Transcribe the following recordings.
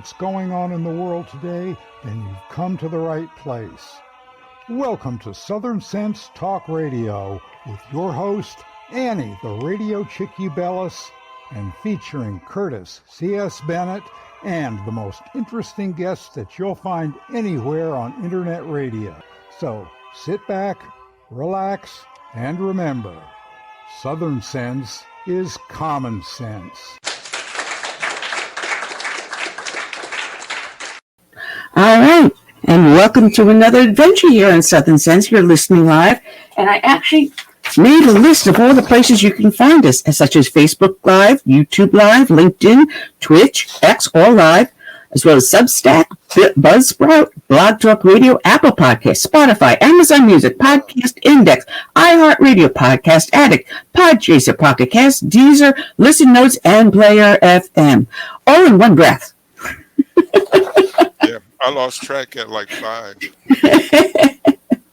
What's going on in the world today, then you've come to the right place. Welcome to Southern Sense Talk Radio with your host, Annie, the Radio Chick-A-Dee, and featuring Curtis C.S. Bennett and the most interesting guests that you'll find anywhere on internet radio. So sit back, relax, and remember, Southern Sense is common sense. All right, and welcome to another adventure here on Southern Sense. You're listening live, and I actually made a list of all the places you can find us, such as Facebook Live, YouTube Live, LinkedIn, Twitch, X, all live, as well as Substack, Buzzsprout, Blog Talk Radio, Apple Podcasts, Spotify, Amazon Music, Podcast Index, iHeartRadio, Podcast Addict, Podchaser, Pocket Cast, Deezer, Listen Notes, and Player FM, all in one breath. Yeah, I lost track at like 5.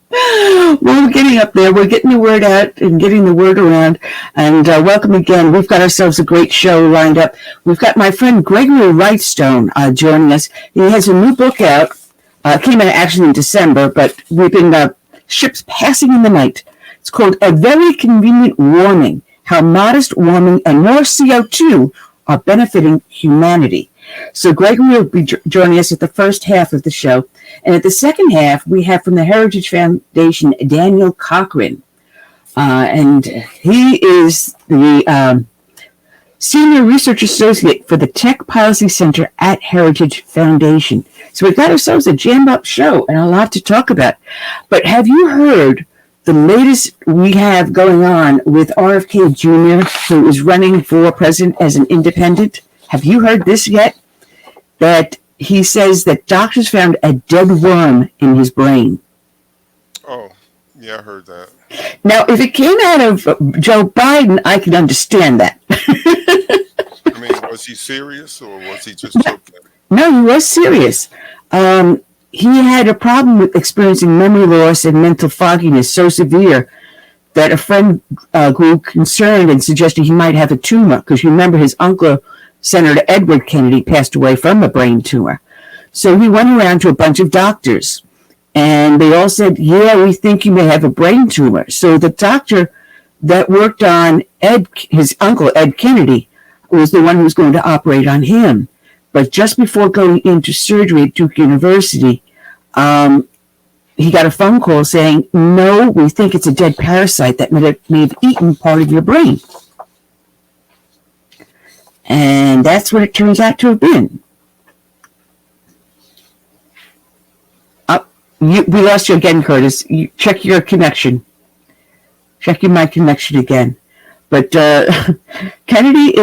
Well, we're getting up there. We're getting the word out and getting the word around. And welcome again. We've got ourselves a great show lined up. We've got my friend Gregory Wrightstone joining us. He has a new book out. Came out actually in December, but we've been ships passing in the night. It's called A Very Convenient Warming, How Modest Warming and More CO2 Are Benefiting Humanity. So Gregory will be joining us at the first half of the show. And at the second half, we have from the Heritage Foundation, Daniel Cochrane. And he is the Senior Research Associate for the Tech Policy Center at Heritage Foundation. So we've got ourselves a jammed-up show and a lot to talk about. But have you heard the latest we have going on with RFK Jr., who is running for president as an independent? Have you heard this yet? That he says that doctors found a dead worm in his brain. Oh, yeah, I heard that. Now, if it came out of Joe Biden, I could understand that. I mean, was he serious or was he just joking? No, he was serious. He had a problem with experiencing memory loss and mental fogginess so severe that a friend grew concerned and suggested he might have a tumor, because you remember his uncle, Senator Edward Kennedy, passed away from a brain tumor. So he went around to a bunch of doctors, and they all said, yeah, we think you may have a brain tumor. So the doctor that worked on his uncle, Ed Kennedy, was the one who was going to operate on him. But just before going into surgery at Duke University, he got a phone call saying, no, we think it's a dead parasite that may have eaten part of your brain. And that's what it turns out to have been. We lost you again, Curtis. You check your connection. Check your mic connection again. But Kennedy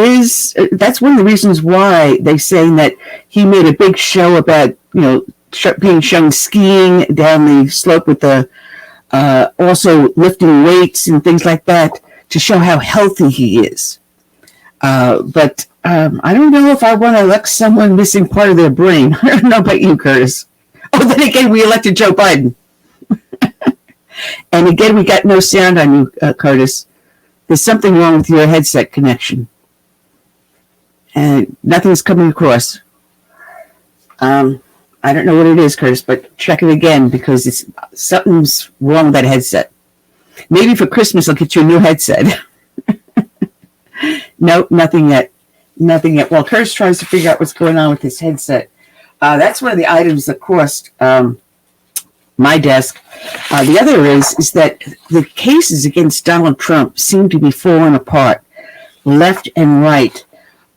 that's one of the reasons why they're saying that he made a big show about, being shown skiing down the slope with the, also lifting weights and things like that to show how healthy he is. But I don't know if I want to elect someone missing part of their brain. I don't know about you, Curtis. Oh, then again, we elected Joe Biden. And again, we got no sound on you, Curtis. There's something wrong with your headset connection. And nothing's coming across. I don't know what it is, Curtis, but check it again, because something's wrong with that headset. Maybe for Christmas I'll get you a new headset. No, nothing yet. Nothing yet. While Curtis tries to figure out what's going on with his headset. That's one of the items that cost my desk. The other is that the cases against Donald Trump seem to be falling apart, left and right.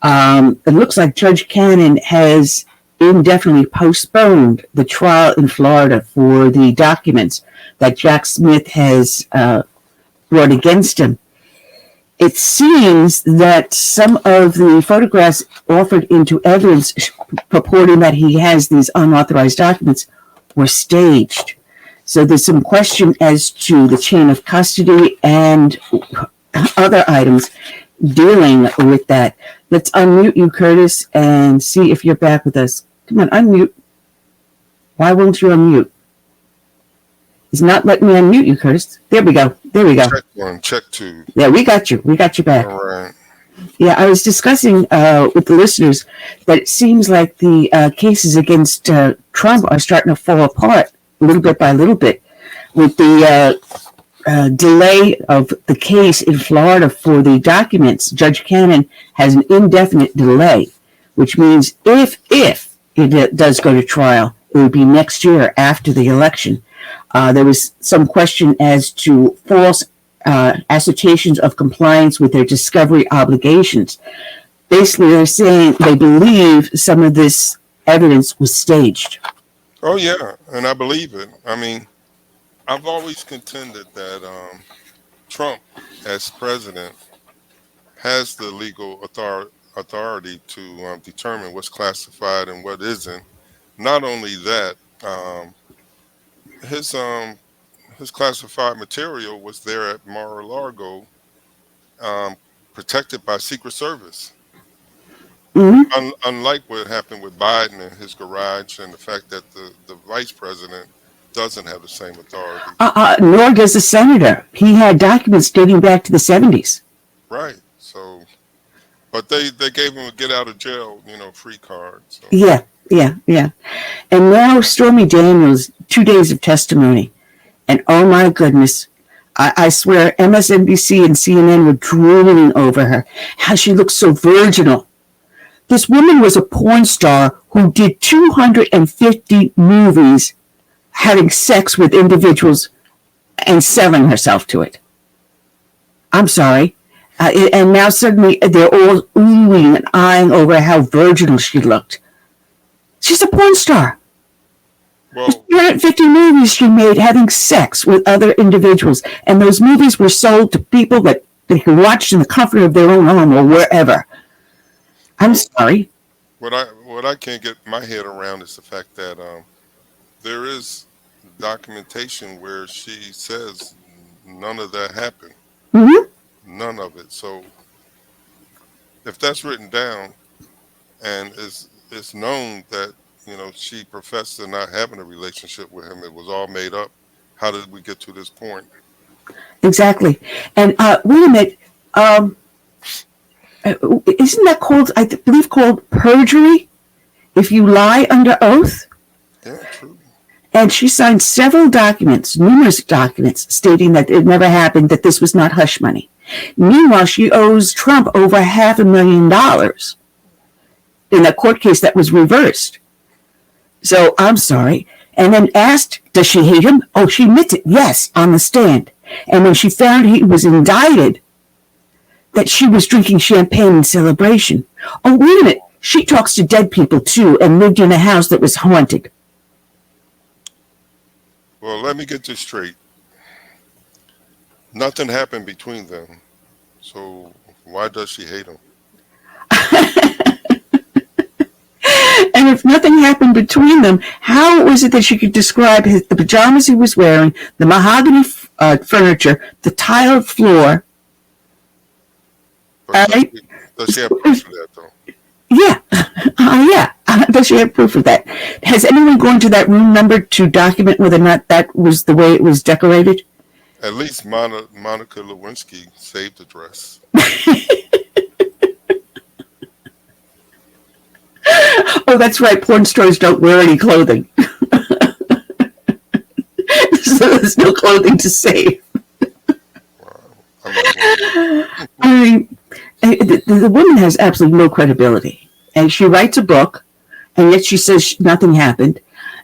It looks like Judge Cannon has indefinitely postponed the trial in Florida for the documents that Jack Smith has brought against him. It seems that some of the photographs offered into evidence purporting that he has these unauthorized documents were staged. So there's some question as to the chain of custody and other items dealing with that. Let's unmute you, Curtis, and see if you're back with us. Come on, unmute. Why won't you unmute? It's not letting me unmute you, Curtis. There we go. There we go. Check 1, check 2. Yeah, we got you. We got you back. All right. Yeah, I was discussing with the listeners that it seems like the cases against Trump are starting to fall apart little bit by little bit with the delay of the case in Florida for the documents. Judge Cannon has an indefinite delay, which means if it does go to trial, it would be next year after the election. There was some question as to false assertions of compliance with their discovery obligations. Basically, they're saying they believe some of this evidence was staged. Oh yeah, and I believe it. I mean, I've always contended that Trump, as president, has the legal authority to determine what's classified and what isn't. Not only that, his classified material was there at Mar-a-Lago, protected by Secret Service. Mm-hmm. Unlike what happened with Biden and his garage, and the fact that the vice president doesn't have the same authority. Nor does the senator. He had documents dating back to the 70s. Right. So, but they gave him a get out of jail, free card. So. Yeah. And now Stormy Daniels, 2 days of testimony. And oh my goodness, I swear MSNBC and CNN were drooling over her. How she looks so virginal. This woman was a porn star who did 250 movies having sex with individuals and selling herself to it. I'm sorry. And now suddenly they're all oohing and eyeing over how virginal she looked. She's a porn star. Well, 250 movies she made having sex with other individuals. And those movies were sold to people that they can watch in the comfort of their own home or wherever. I'm sorry. What I can't get my head around is the fact that there is documentation where she says none of that happened. Mm-hmm. None of it. So if that's written down and it's known that she professed to not having a relationship with him, it was all made up. How did we get to this point? Exactly. And wait a minute. Isn't that called, I believe, called perjury? If you lie under oath? Yeah, true. And she signed several documents, numerous documents, stating that it never happened, that this was not hush money. Meanwhile, she owes Trump over $500,000 in a court case that was reversed. So I'm sorry. And then asked, does she hate him? Oh, she admits it, yes, on the stand. And when she found he was indicted, that she was drinking champagne in celebration. Oh, wait a minute. She talks to dead people, too, and lived in a house that was haunted. Well, let me get this straight. Nothing happened between them. So why does she hate him? And if nothing happened between them, how was it that she could describe the pajamas he was wearing, the mahogany furniture, the tiled floor? Does she have proof of that, though? Yeah. Does she have proof of that? Has anyone gone to that room number to document whether or not that was the way it was decorated? At least Monica Lewinsky saved the dress. Oh, that's right. Porn stars don't wear any clothing. So there's no clothing to save. I mean, the woman has absolutely no credibility. And she writes a book, and yet she says nothing happened.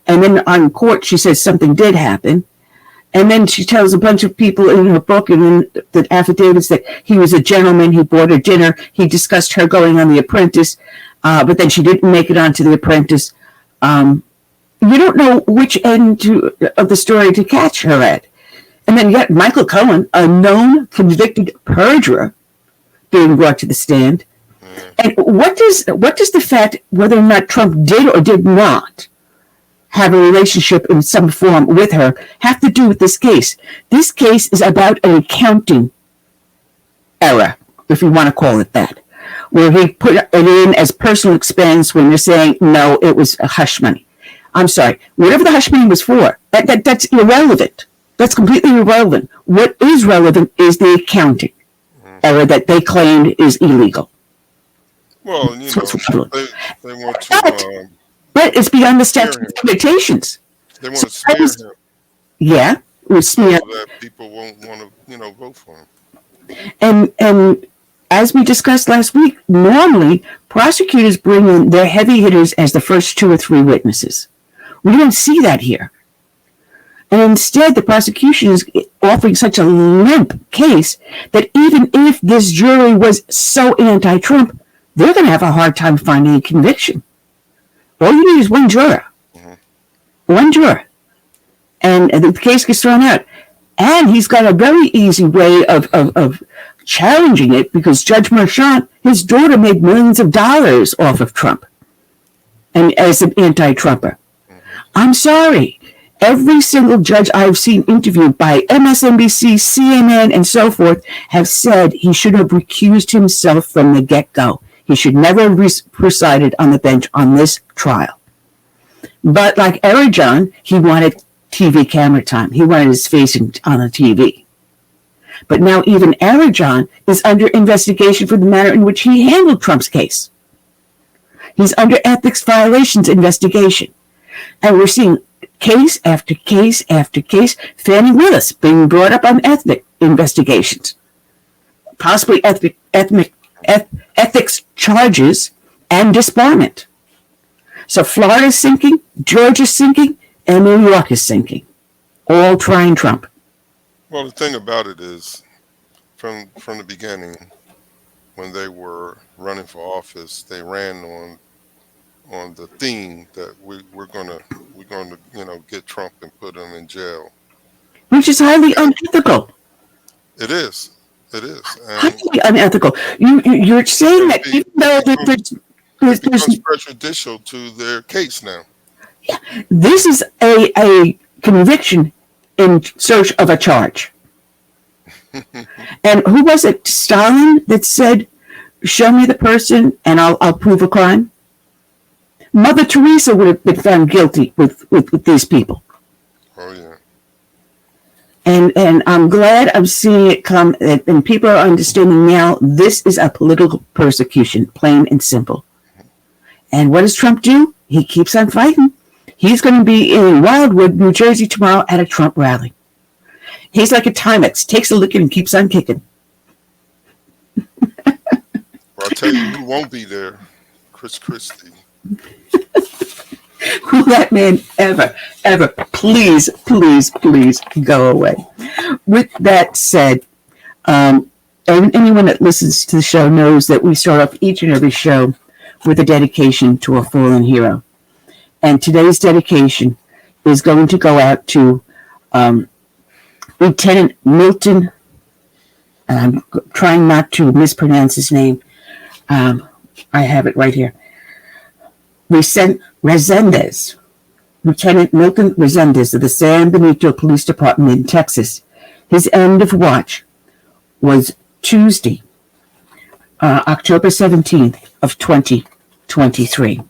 And then on court, she says something did happen. And then she tells a bunch of people in her book and in the affidavits that he was a gentleman, he bought her dinner, he discussed her going on The Apprentice, but then she didn't make it onto The Apprentice. You don't know which end of the story to catch her at. And then yet Michael Cohen, a known convicted perjurer, being brought to the stand. And what does the fact whether or not Trump did or did not have a relationship in some form with her have to do with this case? This case is about an accounting error, if you want to call it that, where he put it in as personal expense when you're saying, no, it was a hush money. I'm sorry. Whatever the hush money was for, that's irrelevant. That's completely irrelevant. What is relevant is the accounting. era that they claimed is illegal. Well, you know, they want to. But it's beyond the statute of limitations. They want to smear him. Yeah, we smear. So that people won't want to, you know, vote for him. And as we discussed last week, normally prosecutors bring in their heavy hitters as the first 2 or 3 witnesses. We don't see that here. And instead, the prosecution is offering such a limp case that even if this jury was so anti-Trump, they're going to have a hard time finding a conviction. All you need is one juror. One juror. And the case gets thrown out. And he's got a very easy way of challenging it because Judge Marchant, his daughter, made millions of dollars off of Trump and as an anti-Trumper. I'm sorry. Every single judge I've seen interviewed by MSNBC, CNN, and so forth have said he should have recused himself from the get-go. He should never have presided on the bench on this trial. But like Trojan, he wanted TV camera time. He wanted his face on the TV. But now even Trojan is under investigation for the manner in which he handled Trump's case. He's under ethics violations investigation. And we're seeing case after case after case, Fannie Willis being brought up on ethnic investigations, possibly ethics charges and disbarment. So Florida's sinking, Georgia's sinking, and New York is sinking, all trying Trump. Well, the thing about it is, from the beginning, when they were running for office, they ran on the theme that we're gonna you know get Trump and put him in jail, which is highly unethical. It is. Highly unethical. You're saying that even though there's prejudicial to their case now. Yeah, this is a conviction in search of a charge. And who was it? Stalin that said, "Show me the person, and I'll prove a crime." Mother Teresa would have been found guilty with these people. Oh yeah. And I'm glad I'm seeing it come, and people are understanding now this is a political persecution, plain and simple. And what does Trump do? He keeps on fighting. He's going to be in Wildwood, New Jersey tomorrow at a Trump rally. He's like a Timex, takes a licking and keeps on kicking. Well, I'll tell you who won't be there, Chris Christie. Will that man ever, please go away. With that said, anyone that listens to the show knows that we start off each and every show with a dedication to a fallen hero. And today's dedication is going to go out to Lieutenant Milton, and I'm trying not to mispronounce his name. I have it right here. Resendez, Lieutenant Milton Resendez of the San Benito Police Department in Texas. His end of watch was Tuesday, October 17th of 2023.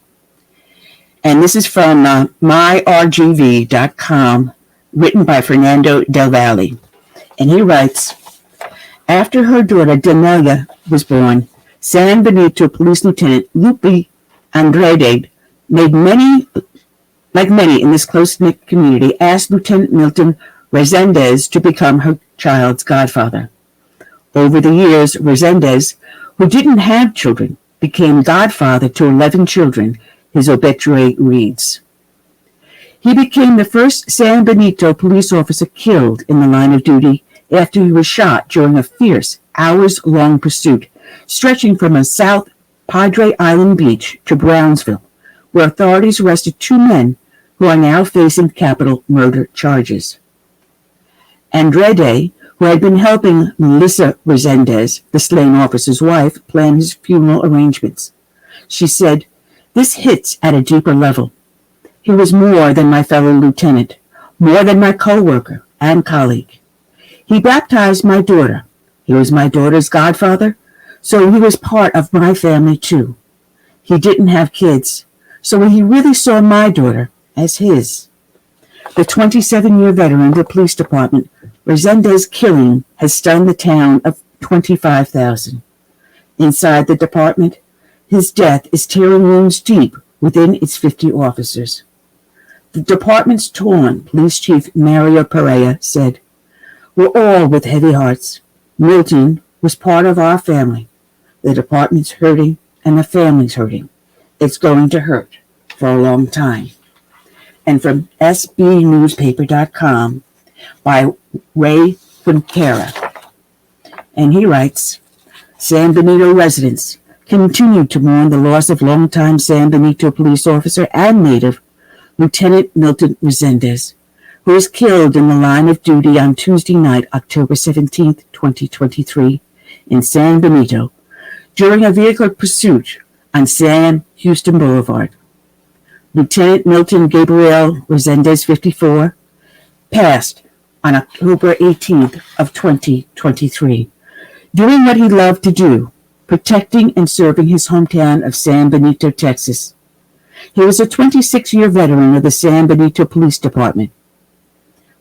And this is from myrgv.com, written by Fernando Del Valle. And he writes, after her daughter Danelia was born, San Benito Police Lieutenant Lupe Andrade like many in this close-knit community, asked Lieutenant Milton Resendez to become her child's godfather. Over the years, Resendez, who didn't have children, became godfather to 11 children, his obituary reads. He became the first San Benito police officer killed in the line of duty after he was shot during a fierce, hours-long pursuit stretching from a South Padre Island beach to Brownsville, where authorities arrested 2 men who are now facing capital murder charges. Andrade, who had been helping Melissa Resendez, the slain officer's wife, plan his funeral arrangements. She said, "This hits at a deeper level. He was more than my fellow lieutenant, more than my co-worker and colleague. He baptized my daughter. He was my daughter's godfather, so he was part of my family too. He didn't have kids, so he really saw my daughter as his." The 27-year veteran of the police department, Resendez's killing has stunned the town of $25,000. Inside the department, his death is tearing wounds deep within its 50 officers. The department's torn Police Chief Mario Pereira said, "We're all with heavy hearts. Milton was part of our family. The department's hurting and the family's hurting. It's going to hurt for a long time." And from sbnewspaper.com by Ray Quinquera. And he writes, San Benito residents continue to mourn the loss of longtime San Benito police officer and native Lieutenant Milton Resendez, who was killed in the line of duty on Tuesday night, October 17, 2023, in San Benito, during a vehicular pursuit on San Houston Boulevard. Lieutenant Milton Gabriel Resendez, 54, passed on October 18th of 2023, doing what he loved to do, protecting and serving his hometown of San Benito, Texas. He was a 26-year veteran of the San Benito Police Department.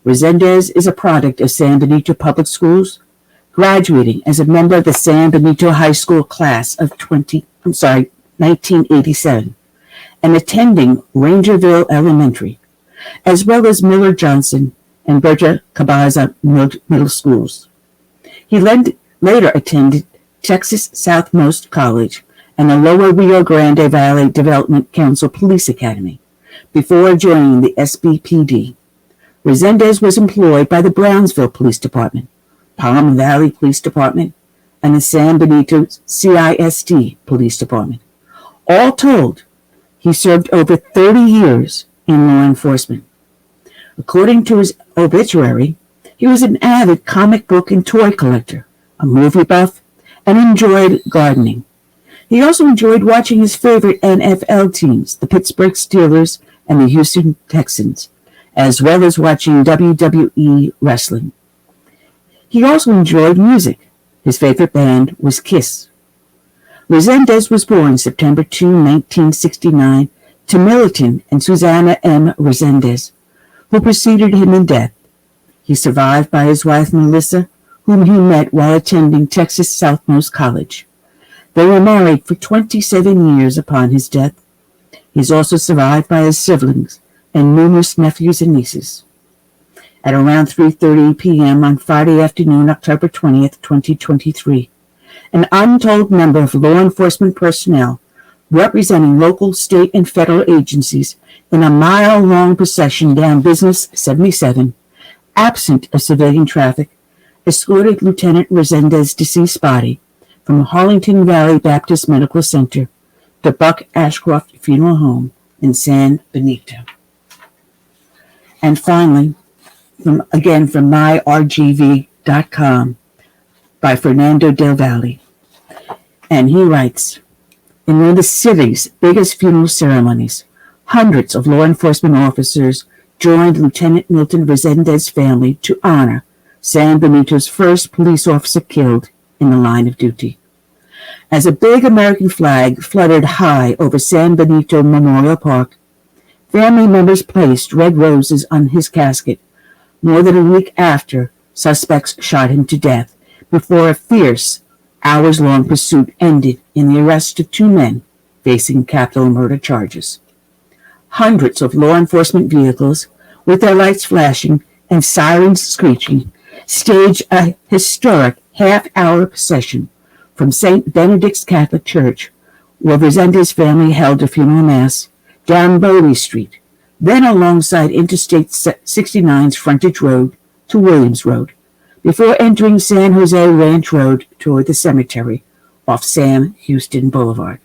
Resendez is a product of San Benito Public Schools, graduating as a member of the San Benito High School class of 1987, and attending Rangerville Elementary, as well as Miller Johnson and Berta Cabaza Middle Schools. He later attended Texas Southmost College and the Lower Rio Grande Valley Development Council Police Academy before joining the SBPD. Resendez was employed by the Brownsville Police Department, Palm Valley Police Department, and the San Benito CISD Police Department. All told, he served over 30 years in law enforcement. According to his obituary, he was an avid comic book and toy collector, a movie buff, and enjoyed gardening. He also enjoyed watching his favorite NFL teams, the Pittsburgh Steelers and the Houston Texans, as well as watching WWE wrestling. He also enjoyed music. His favorite band was Kiss. Resendez was born September 2, 1969, to Milton and Susanna M. Resendez, who preceded him in death. He survived by his wife Melissa, whom he met while attending Texas Southmost College. They were married for 27 years upon his death. He is also survived by his siblings and numerous nephews and nieces. At around 3:30 p.m. on Friday afternoon, October 20th, 2023, an untold number of law enforcement personnel representing local, state, and federal agencies in a mile-long procession down Business 77, absent of civilian traffic, escorted Lieutenant Resendez's deceased body from Harlington Valley Baptist Medical Center to Buck Ashcroft Funeral Home in San Benito. And finally, from myrgv.com by Fernando Del Valle. And he writes, in one of the city's biggest funeral ceremonies, hundreds of law enforcement officers joined Lieutenant Milton Resendez's family to honor San Benito's first police officer killed in the line of duty. As a big American flag fluttered high over San Benito Memorial Park, family members placed red roses on his casket more than a week after suspects shot him to death before a fierce, hours-long pursuit ended in the arrest of two men facing capital murder charges. Hundreds of law enforcement vehicles, with their lights flashing and sirens screeching, staged a historic half-hour procession from St. Benedict's Catholic Church, where Resendez's family held a funeral mass, down Bowie Street, then alongside Interstate 69's frontage road to Williams Road, before entering San Jose Ranch Road toward the cemetery off Sam Houston Boulevard.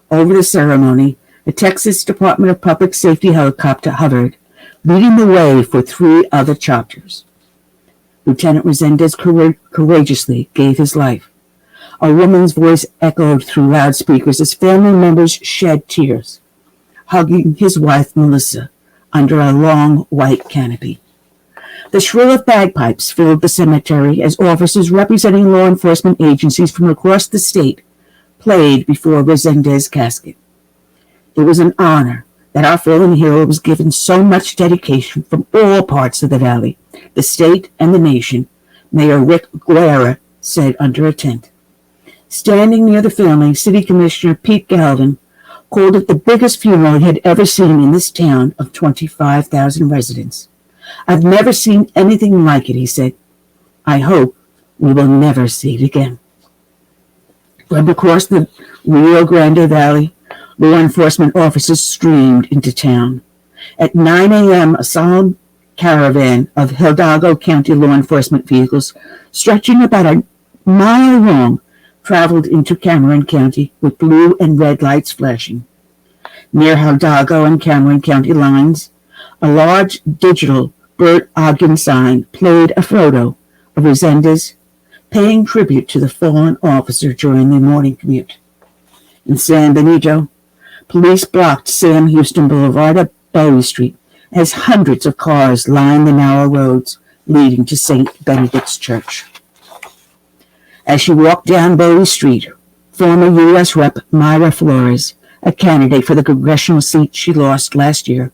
Over the ceremony, the Texas Department of Public Safety helicopter hovered, leading the way for three other chopters. Lieutenant Resendez courageously gave his life. A woman's voice echoed through loudspeakers as family members shed tears, hugging his wife Melissa under a long white canopy. The shrill of bagpipes filled the cemetery as officers representing law enforcement agencies from across the state played before Resendez's casket. It was an honor that our fallen hero was given so much dedication from all parts of the valley, the state, and the nation. Mayor Rick Guerra said under a tent. Standing near the family, City Commissioner Pete Galvin called it the biggest funeral he had ever seen in this town of 25,000 residents. I've never seen anything like it, he said. I hope we will never see it again. From across the Rio Grande Valley, law enforcement officers streamed into town. At 9 a.m., a solemn caravan of Hidalgo County law enforcement vehicles, stretching about a mile long, traveled into Cameron County with blue and red lights flashing. Near Hidalgo and Cameron County lines, a large digital Bert Ogden sign played a photo of Resendez paying tribute to the fallen officer during the morning commute. In San Benito, police blocked Sam Houston Boulevard up Bowie Street as hundreds of cars lined the narrow roads leading to St. Benedict's Church. As she walked down Bowie Street, former U.S. Rep. Mayra Flores, a candidate for the congressional seat she lost last year,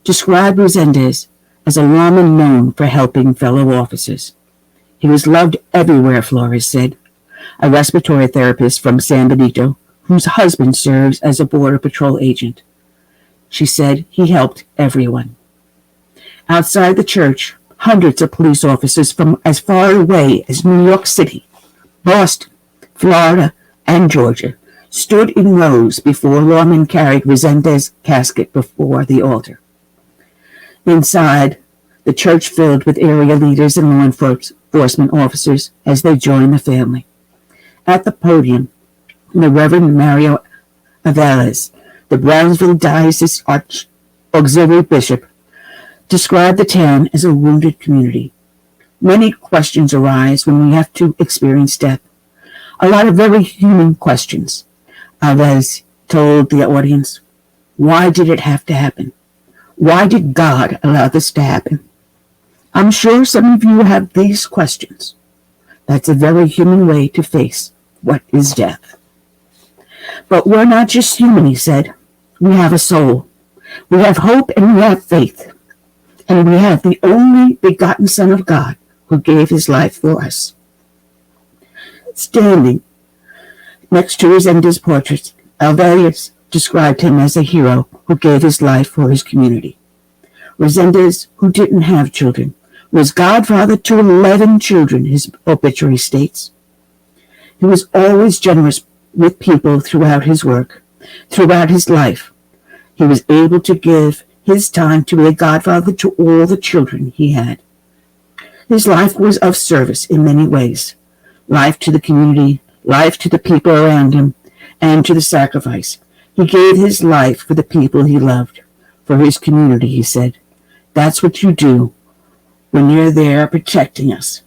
described Resendez as a lawman known for helping fellow officers. He was loved everywhere, Flores said, a respiratory therapist from San Benito, whose husband serves as a Border Patrol agent. She said he helped everyone. Outside the church, hundreds of police officers from as far away as New York City, Boston, Florida, and Georgia stood in rows before lawmen carried Resendez's casket before the altar. Inside, the church filled with area leaders and law enforcement officers as they joined the family. At the podium, the Reverend Mario Ubelis, the Brownsville Diocese Auxiliary Bishop, described the town as a wounded community. Many questions arise when we have to experience death. A lot of very human questions. Ubelis told the audience, why did it have to happen? Why did God allow this to happen? I'm sure some of you have these questions. That's a very human way to face what is death. But we're not just human, he said. We have a soul. We have hope and we have faith. And we have the only begotten Son of God who gave his life for us. Standing next to Resendez's portrait, Ubelis described him as a hero who gave his life for his community. Resendez, who didn't have children, was godfather to 11 children, his obituary states. He was always generous with people throughout his work, throughout his life. He was able to give his time to be a godfather to all the children he had. His life was of service in many ways. Life to the community, life to the people around him, and to the sacrifice. He gave his life for the people he loved, for his community, he said. That's what you do when you're there protecting us.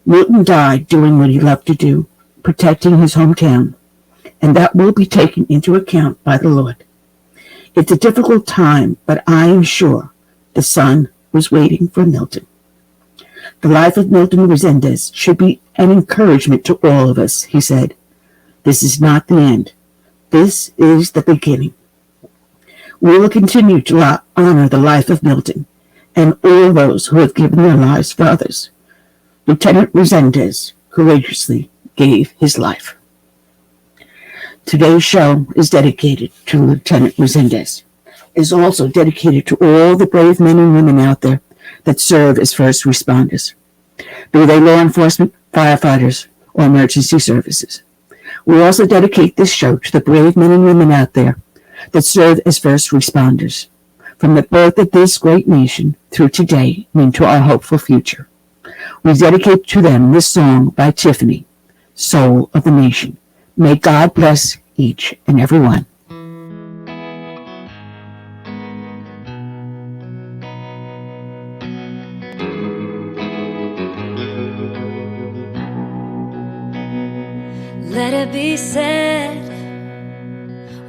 Milton died doing what he loved to do, protecting his hometown, and that will be taken into account by the Lord. It's a difficult time, but I am sure the sun was waiting for Milton. The life of Milton Resendez should be an encouragement to all of us, he said. This is not the end. This is the beginning. We will continue to honor the life of Milton and all those who have given their lives for others. Lieutenant Resendez courageously gave his life. Today's show is dedicated to Lieutenant Resendez. It is also dedicated to all the brave men and women out there that serve as first responders, be they law enforcement, firefighters, or emergency services. We also dedicate this show to the brave men and women out there that serve as first responders, from the birth of this great nation through today and into our hopeful future. We dedicate to them this song by Tiffany, Soul of the Nation. May God bless each and every one. Let it be said,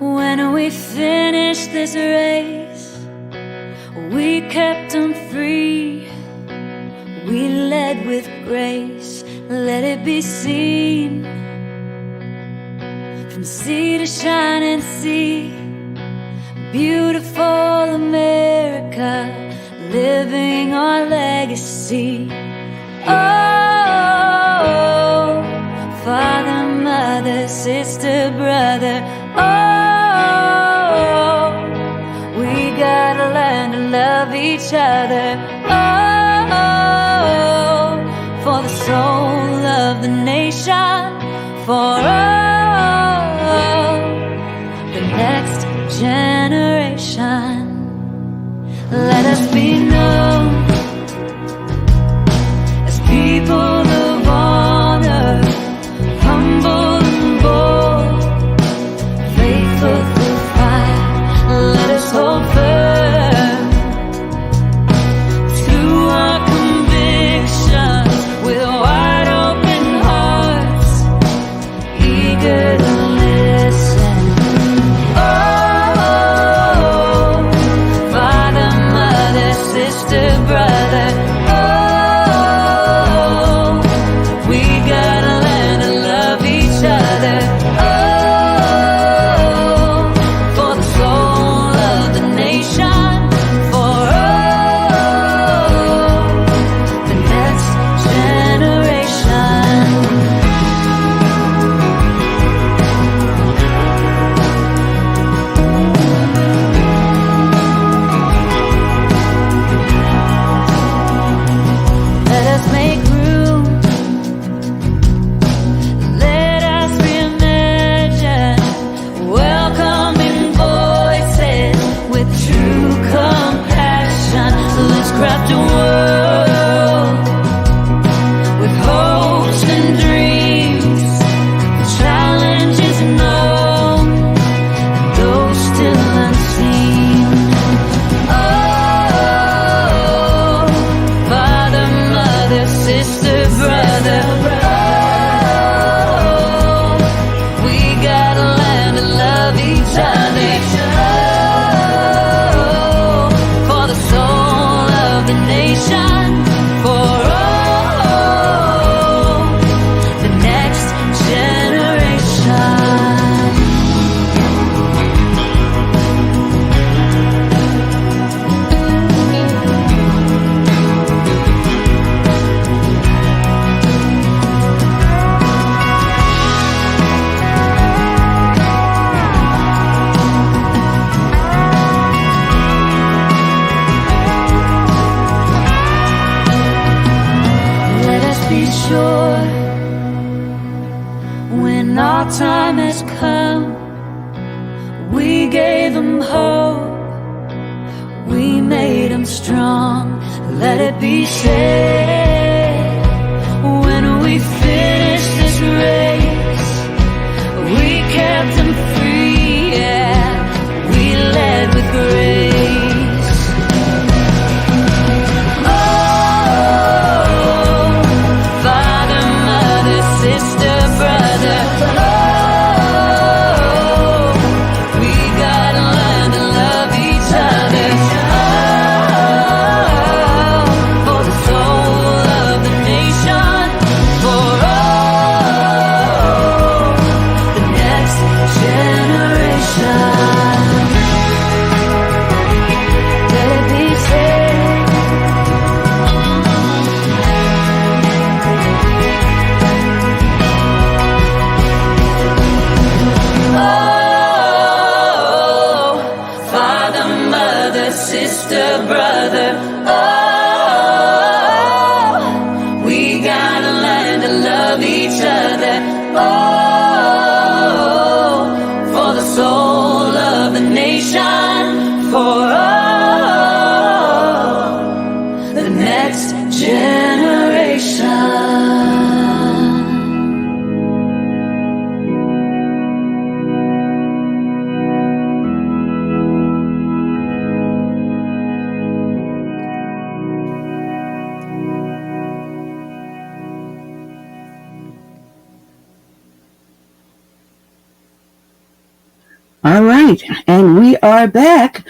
when we finish this race, we kept them free, we led with grace. Let it be seen, from sea to shining sea, beautiful America, living our legacy. Oh, sister, brother. Oh, we gotta learn to love each other. Oh, for the soul of the nation, for the next generation. Let us be known as people of honor, humble and bold, faithful through fire. Let us hold firm to our convictions with wide open hearts, eager to listen. Oh, father, mother, sister, brother. Oh, we gotta learn to love each other. Oh, for the soul of the nation, for the next generation. Let us make room. Let us reimagine welcoming voices with true compassion. Let's craft a world with hopes and dreams, challenges known, those still unseen. Oh, father, mother, sister, brother. Oh, we gotta learn to love each other. Oh, for the soul of the nation, for the next generation. Let us be sure when our time has come, we gave them hope, we made them strong. Let it be said when we finish this race, we kept them free, yeah, we led with grace. Oh, father, mother, sister, brother. Oh, we gotta learn to love each other. Oh, for the soul of the nation, for the next generation. Let it be said. Oh, father, mother, sister, brother. Oh, we gotta learn to love each other. Oh, for the soul of the nation, for the next generation. All right, and we are back.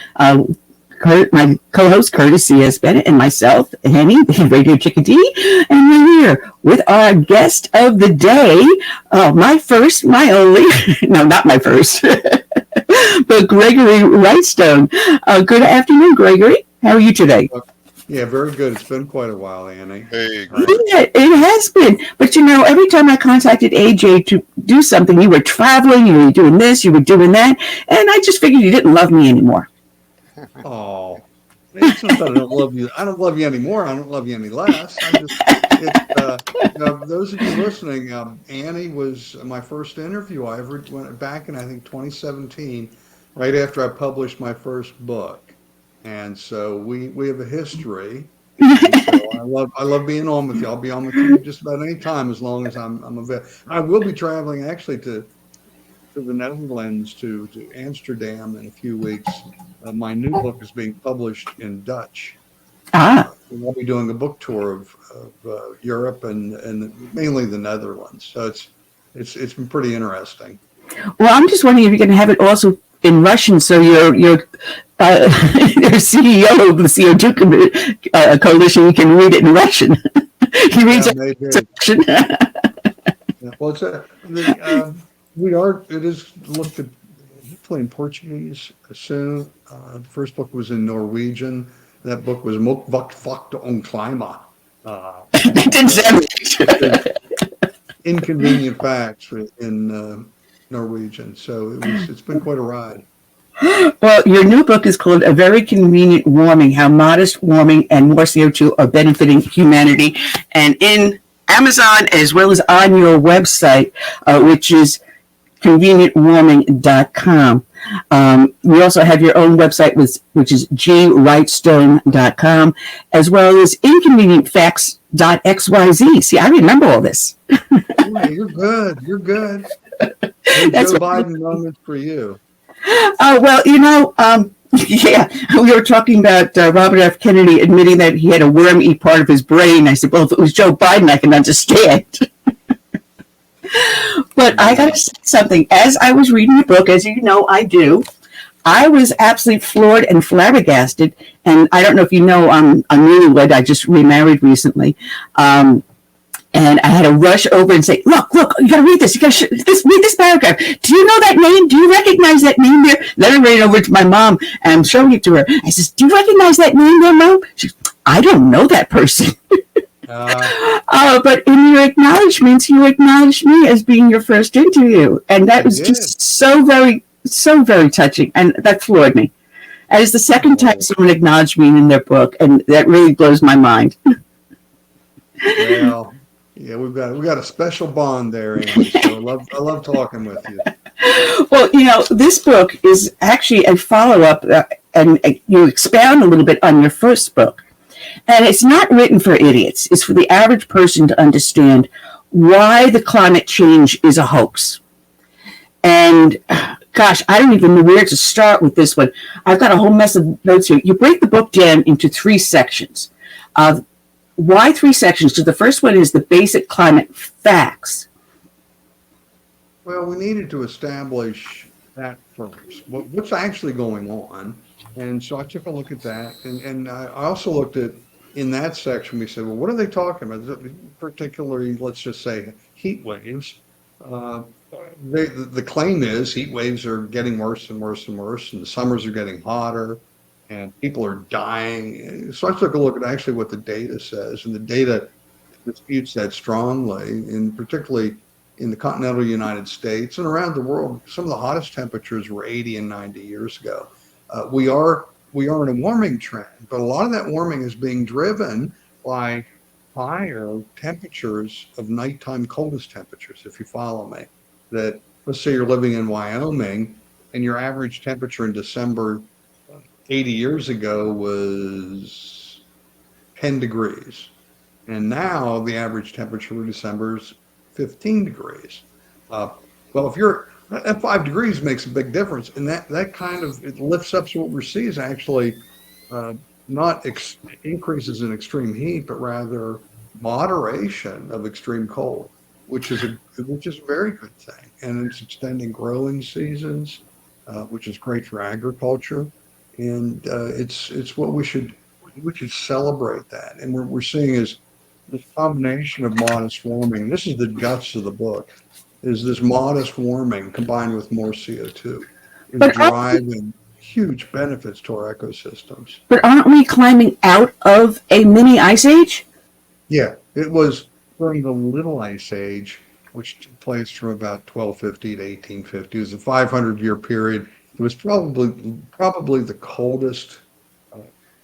My co-host, courtesy is Bennett, and myself, Henny, Radio Chick-A-Dee, and we're here with our guest of the day, my first, my only, no, not my first, but Gregory Wrightstone. Good afternoon, Gregory. How are you today? Yeah, very good. It's been quite a while, Annie. Hey, Greg. Yeah, it has been. But every time I contacted AJ to do something, you were traveling, you were doing this, you were doing that, and I just figured you didn't love me anymore. Oh, it's not that I don't love you. I don't love you anymore. I don't love you any less. Those of you listening, Annie was my first interview. I ever went back in, I think, 2017, right after I published my first book. And so we have a history. So I love being on with you. I'll be on with you just about any time as long as I'm available. I will be traveling actually to the Netherlands, to Amsterdam in a few weeks. My new book is being published in Dutch. I'll be doing a book tour of Europe and mainly the Netherlands. So it's been pretty interesting. Well, I'm just wondering if you're going to have it also in Russian, so your CEO of the CO2 Coalition, you can read it in Russian. He reads it in Russian. Yeah, well, it is looked at hopefully in Portuguese soon. The first book was in Norwegian. That book was Mok Vakt Fakta om Klima. Inconvenient facts in Norwegian. So it's been quite a ride. Well, your new book is called A Very Convenient Warming, How Modest Warming and More CO2 Are Benefiting Humanity. And in Amazon, as well as on your website, which is convenientwarming.com. You also have your own website, which is gwrightstone.com, as well as inconvenientfacts.xyz. See, I remember all this. Yeah, you're good. You're good. That's Joe Biden moment for you. Oh, well, yeah, we were talking about Robert F. Kennedy admitting that he had a worm eat part of his brain. I said, well, if it was Joe Biden, I can understand. But I got to say something. As I was reading the book, as you know I do, I was absolutely floored and flabbergasted. And I don't know if you know, I'm newlywed. I just remarried recently. And I had to rush over and say, look, you got to read this. You got to read this paragraph. Do you know that name? Do you recognize that name there? Then I ran over to my mom and I'm showing it to her. I says, do you recognize that name there, Mom? She goes, I don't know that person. But in your acknowledgments, you acknowledged me as being your first interview. And that was just so very touching. And that floored me. That is the second time someone acknowledged me in their book. And that really blows my mind. Well, yeah, we've got a special bond there, Andy, so I love talking with you. Well, this book is actually a follow-up, and you expound a little bit on your first book. And it's not written for idiots. It's for the average person to understand why the climate change is a hoax. And gosh, I don't even know where to start with this one. I've got a whole mess of notes here. You break the book down into 3 sections. Why 3 sections? So the first one is the basic climate facts. Well, we needed to establish that first. What's actually going on? And so I took a look at that. And I also looked at, in that section, we said, well, what are they talking about? Particularly, let's just say, heat waves. The claim is heat waves are getting worse and worse and worse, and the summers are getting hotter. And people are dying. So I took a look at actually what the data says, and the data disputes that strongly, and particularly in the continental United States and around the world. Some of the hottest temperatures were 80 and 90 years ago. We are in a warming trend, but a lot of that warming is being driven by higher temperatures of nighttime coldest temperatures, if you follow me. That, let's say you're living in Wyoming, and your average temperature in December 80 years ago was 10 degrees. And now the average temperature in December is 15 degrees. Well, if you're at 5 degrees makes a big difference. And that kind of, it lifts up. So what we see is actually not increases in extreme heat, but rather moderation of extreme cold, which is a very good thing. And it's extending growing seasons, which is great for agriculture. And it's what we should celebrate that. And we're seeing is this combination of modest warming. This is the guts of the book. Is this modest warming combined with more CO2 is driving huge benefits to our ecosystems. But aren't we climbing out of a mini ice age? Yeah, it was during the Little Ice Age, which took place from about 1250 to 1850. It was a 500-year period. It was probably the coldest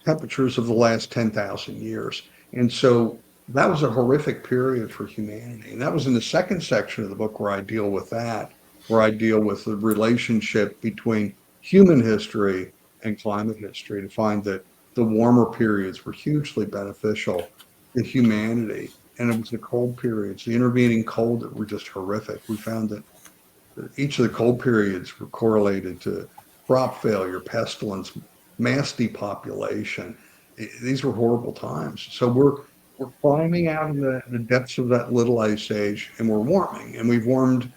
temperatures of the last 10,000 years. And so that was a horrific period for humanity. And that was in the second section of the book where I deal with that, where I deal with the relationship between human history and climate history to find that the warmer periods were hugely beneficial to humanity. And it was the cold periods, the intervening cold, that were just horrific. We found that each of the cold periods were correlated to crop failure, pestilence, mass depopulation. These were horrible times. So we're climbing out of the depths of that Little Ice Age, and we're warming. And we've warmed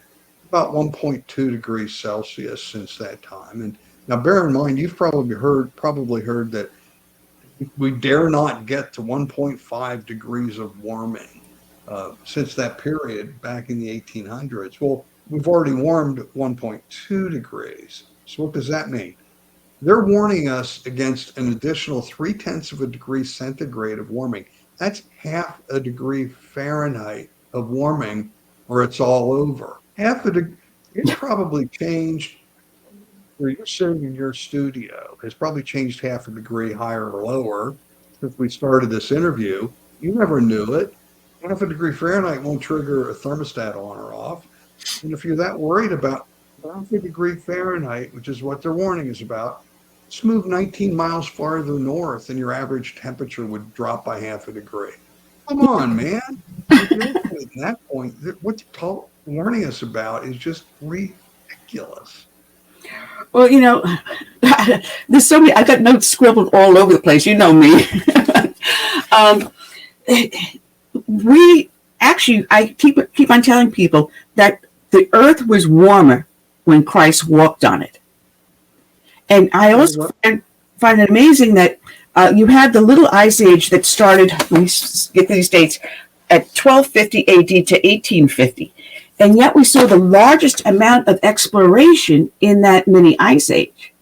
about 1.2 degrees Celsius since that time. And now bear in mind, you've probably heard that we dare not get to 1.5 degrees of warming since that period back in the 1800s. Well, we've already warmed 1.2 degrees. So what does that mean? They're warning us against an additional 0.3 of a degree centigrade of warming. That's half a degree Fahrenheit of warming, or it's all over. Half a degree. It's probably changed. Where you're sitting in your studio, it's probably changed half a degree higher or lower since we started this interview. You never knew it. Half a degree Fahrenheit won't trigger a thermostat on or off. And if you're that worried about half a degree Fahrenheit, which is what their warning is about, let's move 19 miles farther north and your average temperature would drop by half a degree. Come on, man. At that point, what they're warning us about is just ridiculous. Well, there's so many. I got notes scribbled all over the place. You know me. I keep on telling people that the earth was warmer when Christ walked on it. And I also find it amazing that you had the Little Ice Age that started, let me get these dates, at 1250 AD to 1850. And yet we saw the largest amount of exploration in that mini ice age.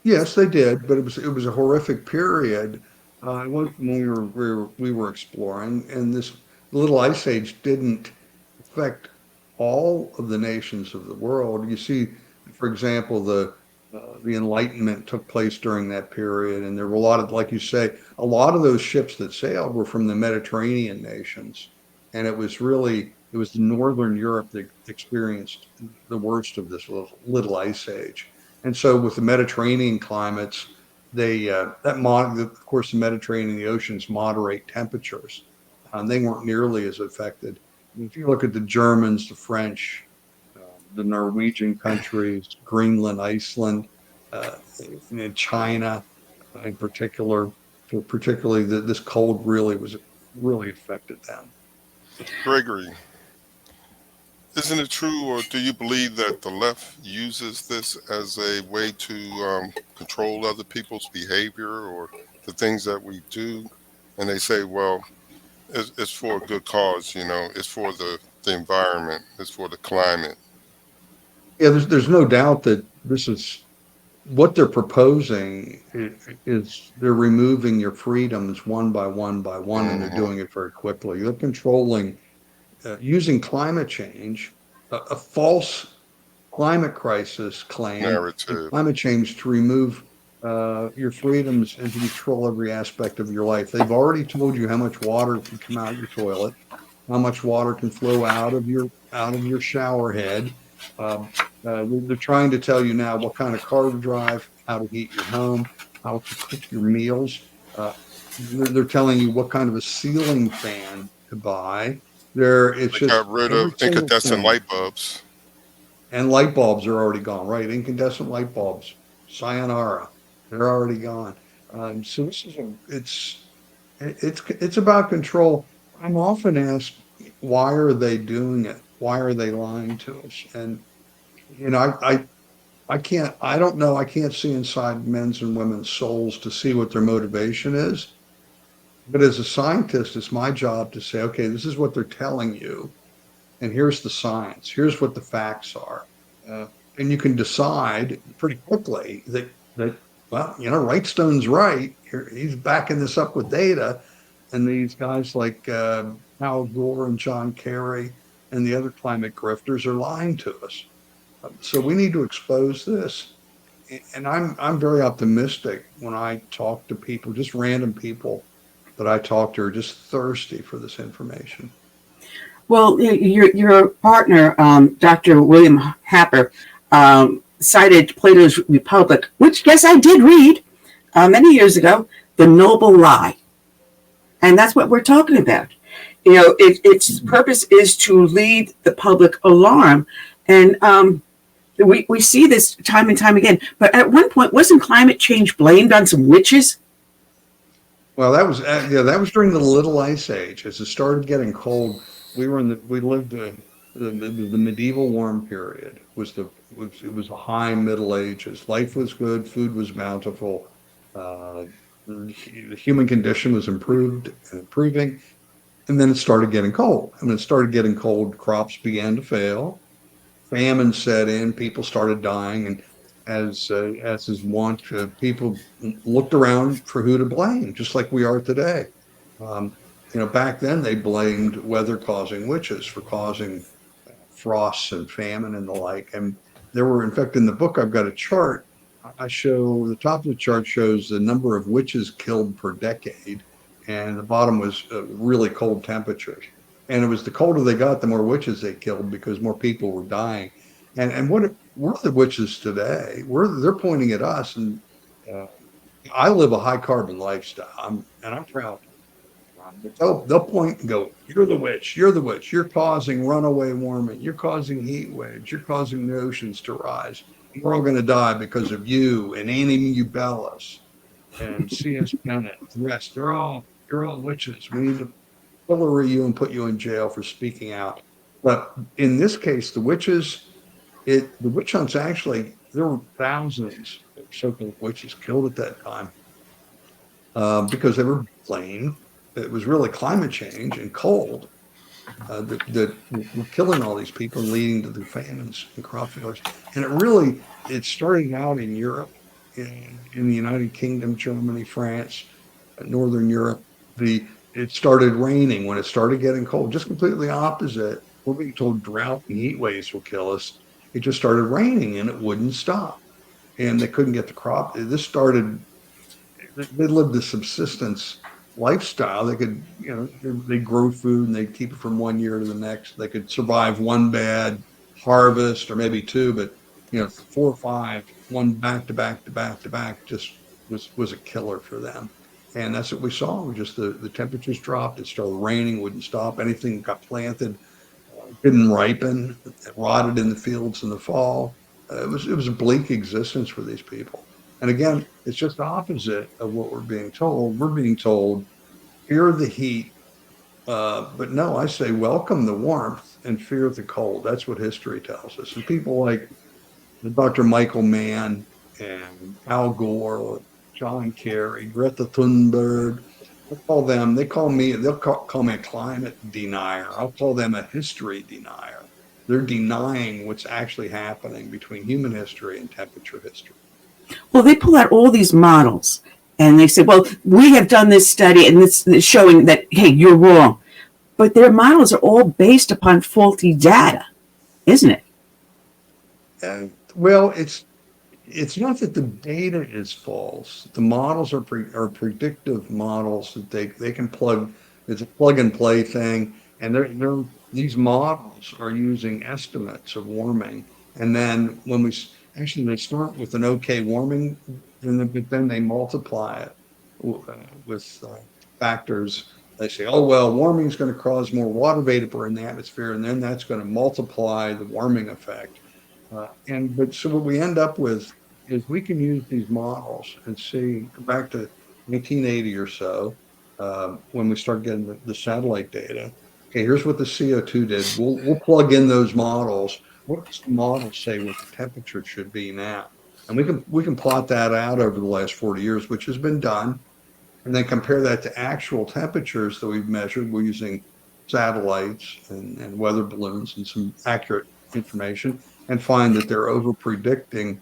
Yes, they did, but it was a horrific period. It was when we were exploring, and this Little Ice Age didn't affect all of the nations of the world. You see, for example, the Enlightenment took place during that period, and there were a lot of, like you say, a lot of those ships that sailed were from the Mediterranean nations. And it was the Northern Europe that experienced the worst of this little ice age. And so with the Mediterranean climates, of course, the Mediterranean and the oceans moderate temperatures. They weren't nearly as affected. If you look at the Germans, the French, the Norwegian countries, Greenland, Iceland, and China in particular, particularly this cold really affected them. Gregory, isn't it true, or do you believe that the left uses this as a way to control other people's behavior or the things that we do? And they say, well, it's for a good cause, it's for the environment, it's for the climate. Yeah, there's no doubt that this is what they're proposing is they're removing your freedoms one by one by one, and they're doing it very quickly. They're controlling, using climate change, a false climate crisis claim, narrative, climate change to remove your freedoms and to control every aspect of your life. They've already told you how much water can come out of your toilet, how much water can flow out of your shower head. They're trying to tell you now what kind of car to drive, how to heat your home, how to cook your meals. They're telling you what kind of a ceiling fan to buy. They got rid of incandescent light bulbs. And light bulbs are already gone, right? Incandescent light bulbs, sayonara, they're already gone. So it's about control. I'm often asked, why are they doing it? Why are they lying to us? And I don't know. I can't see inside men's and women's souls to see what their motivation is. But as a scientist, it's my job to say, okay, this is what they're telling you, and here's the science. Here's what the facts are. and you can decide pretty quickly that well, Wrightstone's right. He's backing this up with data, and these guys like Al Gore and John Kerry and the other climate grifters are lying to us. So we need to expose this. And I'm very optimistic when I talk to people, just random people that I talk to are just thirsty for this information. Well, your partner, Dr. William Happer, cited Plato's Republic, which, yes, I did read many years ago, The Noble Lie. And that's what we're talking about. Its purpose is to lead the public alarm. And we see this time and time again. But at one point, wasn't climate change blamed on some witches? Well, that was during the Little Ice Age. As it started getting cold, we lived the medieval warm period. It was the high Middle Ages. Life was good, food was bountiful, the human condition was improving, and then it started getting cold. And when it started getting cold, crops began to fail, famine set in, people started dying, and as is wont, people looked around for who to blame, just like we are today. Back then they blamed weather causing witches for causing frosts and famine and the like. And there were, in fact, in the book, I've got a chart. I show the top of the chart shows the number of witches killed per decade, and the bottom was really cold temperatures. And it was the colder they got, the more witches they killed because more people were dying. And what we're the witches today? They're pointing at us, and I live a high carbon lifestyle, and I'm proud. They'll point and go, "You're the witch. You're the witch. You're causing runaway warming. You're causing heat waves. You're causing the oceans to rise. We're all going to die because of you and Annie Ubelis and C.S. Bennett. The rest, you're all witches. We need to pillory you and put you in jail for speaking out." But in this case, the witch hunts actually, there were thousands of so-called witches killed at that time because they were blamed. It was really climate change and cold that were killing all these people and leading to the famines and crop failures. And it started out in Europe, in the United Kingdom, Germany, France, Northern Europe. It started raining when it started getting cold, just completely opposite. We're being told drought and heat waves will kill us. It just started raining and it wouldn't stop. And they couldn't get the crop. They lived a subsistence lifestyle. They could, they grow food and they keep it from one year to the next. They could survive one bad harvest or maybe two, but 4 or 5, one back to back to back to back just was a killer for them. And that's what we saw. The temperatures dropped. It started raining, wouldn't stop. Anything that got planted didn't ripen. It rotted in the fields in the fall. It was a bleak existence for these people. And again, it's just the opposite of what we're being told. We're being told, fear the heat, but no, I say welcome the warmth and fear the cold. That's what history tells us. And people like Dr. Michael Mann and Al Gore, John Kerry, Greta Thunberg, they'll call me a climate denier. I'll call them a history denier. They're denying what's actually happening between human history and temperature history. Well, they pull out all these models and they say, well, we have done this study and this is showing that, hey, you're wrong. But their models are all based upon faulty data, isn't it? Well, it's not that the data is false. The models are predictive models that they can plug. It's a plug and play thing. And these models are using estimates of warming. And then when they start with an okay warming, but then they multiply it with factors. They say, oh, well, warming is going to cause more water vapor in the atmosphere, and then that's going to multiply the warming effect. So what we end up with is we can use these models and see, go back to 1980 or so, when we start getting the satellite data. Okay, here's what the CO2 did. We'll plug in those models. What does the model say what the temperature should be now? And we can plot that out over the last 40 years, which has been done, and then compare that to actual temperatures that we've measured. We're using satellites and weather balloons and some accurate information. and find that they're over predicting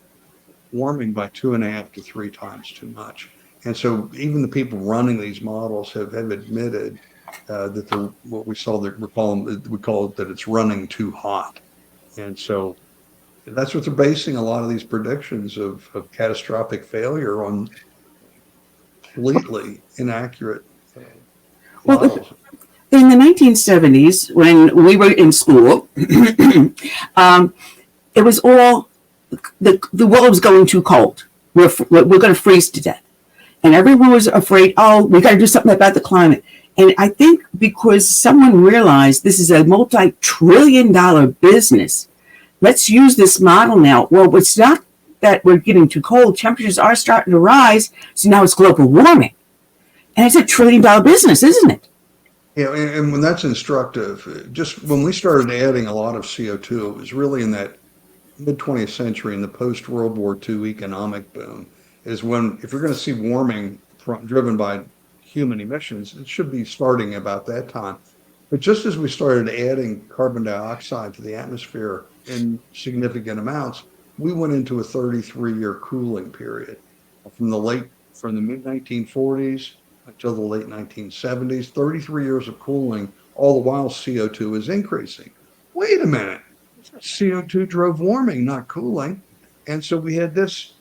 warming by 2.5 to 3 times too much. And so even the people running these models have admitted that they're what we call it that it's running too hot. And so that's what they're basing a lot of these predictions of catastrophic failure on, completely inaccurate models. In the 1970s, when we were in school, it was all the world was going too cold. We're going to freeze to death. And everyone was afraid, oh, we got to do something about the climate. And I think because someone realized this is a multi-trillion-dollar business, let's use this model now. Well, it's not that we're getting too cold. Temperatures are starting to rise. So now it's global warming. And it's a $1 trillion business, isn't it? Yeah, and when that's instructive, just when we started adding a lot of CO2, it was really in that mid-20th century, in the post-World War II economic boom, is when, if you're going to see warming driven by human emissions, it should be starting about that time. But just as we started adding carbon dioxide to the atmosphere in significant amounts, we went into a 33-year cooling period from the mid-1940s until the late 1970s, 33 years of cooling, all the while CO2 is increasing. Wait a minute, CO2 drove warming, not cooling. And so we had this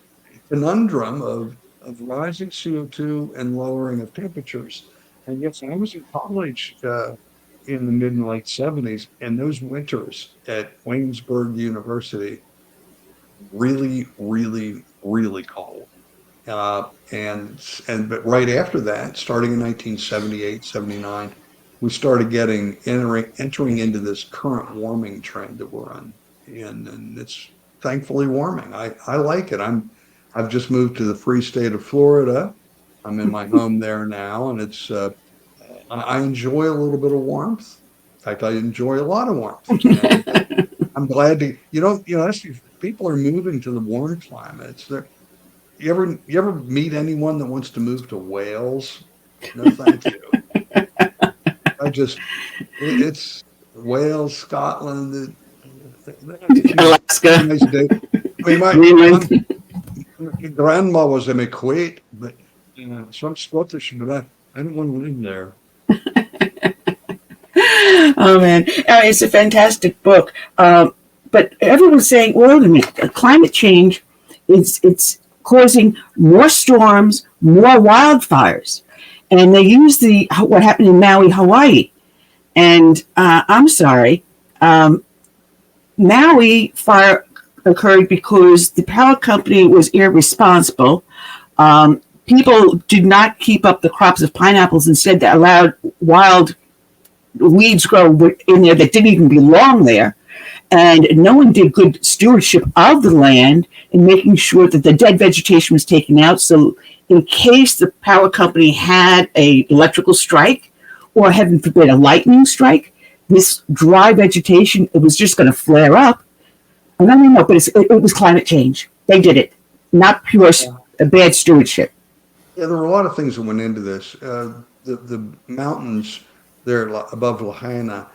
conundrum of rising CO2 and lowering of temperatures. And yes, I was in college in the mid and late 70s, and those winters at Waynesburg University, really, really, really cold. But right after that, starting in 1978, 79, we started entering into this current warming trend that we're on, and it's thankfully warming. I like it. I've just moved to the free state of Florida. I'm in my home there now, and it's I enjoy a little bit of warmth. In fact, I enjoy a lot of warmth. And I'm glad to people are moving to the warm climates. You ever meet anyone that wants to move to Wales? No, thank you. It's Wales, Scotland, Alaska. Nice day. I mean, my grandma was a McQuaid, but so I'm Scottish, but I don't want to live there. Oh man, it's a fantastic book. But everyone's saying, well, climate change, it's causing more storms, more wildfires. And they use what happened in Maui, Hawaii. And I'm sorry, Maui fire occurred because the power company was irresponsible. People did not keep up the crops of pineapples. Instead, they allowed wild weeds grow in there that didn't even belong there. And no one did good stewardship of the land in making sure that the dead vegetation was taken out. So in case the power company had an electrical strike or, heaven forbid, a lightning strike, this dry vegetation, it was just going to flare up. I don't know, but it was climate change. They did it, not pure bad stewardship. Yeah, there were a lot of things that went into this. The mountains there above Lahaina,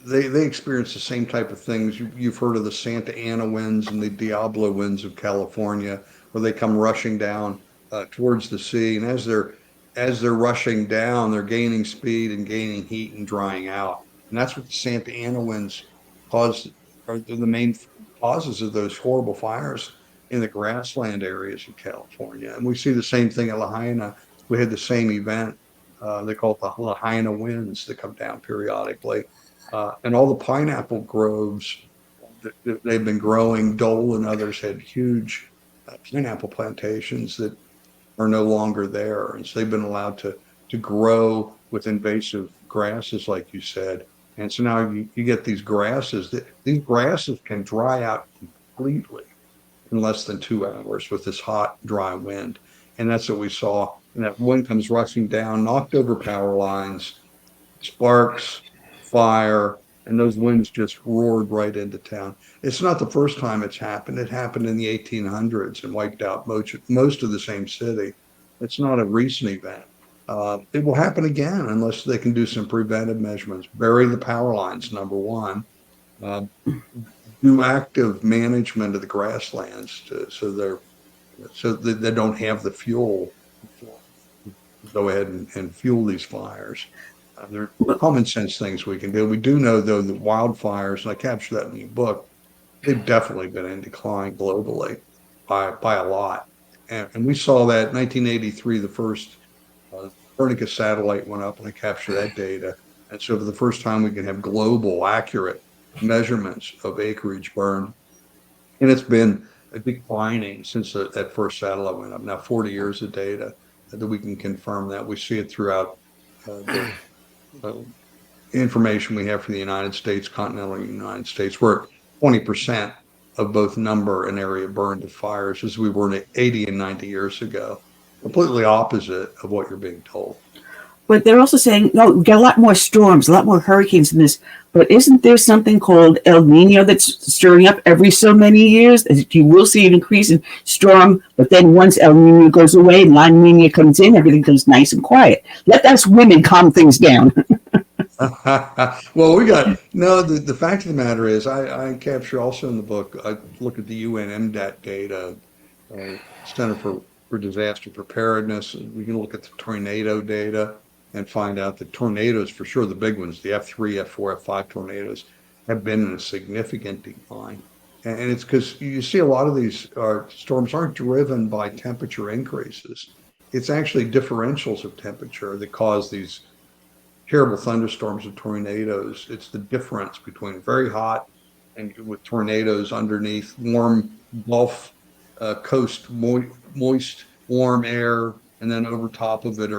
they experience the same type of things. You've heard of the Santa Ana winds and the Diablo winds of California, where they come rushing down towards the sea. And as they're rushing down, they're gaining speed and gaining heat and drying out. And that's what the Santa Ana winds are the main causes of those horrible fires in the grassland areas of California. And we see the same thing at Lahaina. We had the same event. They call it the Lahaina winds that come down periodically. And all the pineapple groves that they've been growing, Dole and others had huge pineapple plantations that are no longer there. And so they've been allowed to grow with invasive grasses, like you said. And so now you get these grasses can dry out completely in less than 2 hours with this hot, dry wind. And that's what we saw. And that wind comes rushing down, knocked over power lines, sparks, fire, and those winds just roared right into town. It's not the first time it's happened. It happened in the 1800s and wiped out most of the same city. It's not a recent event. It will happen again unless they can do some preventive measurements. Bury the power lines, number one. do active management of the grasslands so that they don't have the fuel to go ahead and fuel these fires. There are common sense things we can do. We do know, though, that wildfires, and I capture that in the book, they've definitely been in decline globally by a lot. And we saw that in 1983, the first Copernicus satellite went up, and I captured that data. And so for the first time, we can have global, accurate measurements of acreage burned. And it's been declining since that first satellite went up. Now, 40 years of data that we can confirm that. We see it throughout the information we have for the United States, continental United States. We're at 20% of both number and area burned to fires as we were 80 and 90 years ago. Completely opposite of what you're being told. But they're also saying, no, we get a lot more storms, a lot more hurricanes in this. But isn't there something called El Nino that's stirring up every so many years? You will see an increase in storm, but then once El Nino goes away and La Nina comes in, everything goes nice and quiet. Let us women calm things down. Well, the fact of the matter is, I capture also in the book, I look at the UN MDAT data, Center for Disaster Preparedness. We can look at the tornado data and find out that tornadoes, for sure, the big ones, the F3, F4, F5 tornadoes, have been in a significant decline. And it's because you see a lot of these storms aren't driven by temperature increases. It's actually differentials of temperature that cause these terrible thunderstorms and tornadoes. It's the difference between very hot and with tornadoes underneath, warm Gulf Coast, moist, warm air, and then over top of it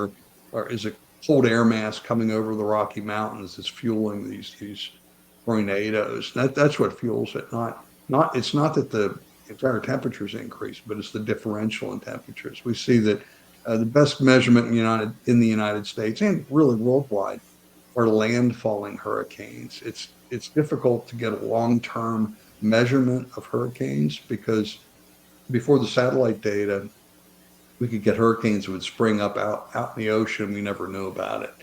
is a cold air mass coming over the Rocky Mountains that's fueling these tornadoes. That's what fuels it. It's not that the entire temperatures increase, but it's the differential in temperatures. We see that the best measurement in the United States and really worldwide are landfalling hurricanes. It's difficult to get a long-term measurement of hurricanes because before the satellite data, we could get hurricanes that would spring up out in the ocean. We never knew about it.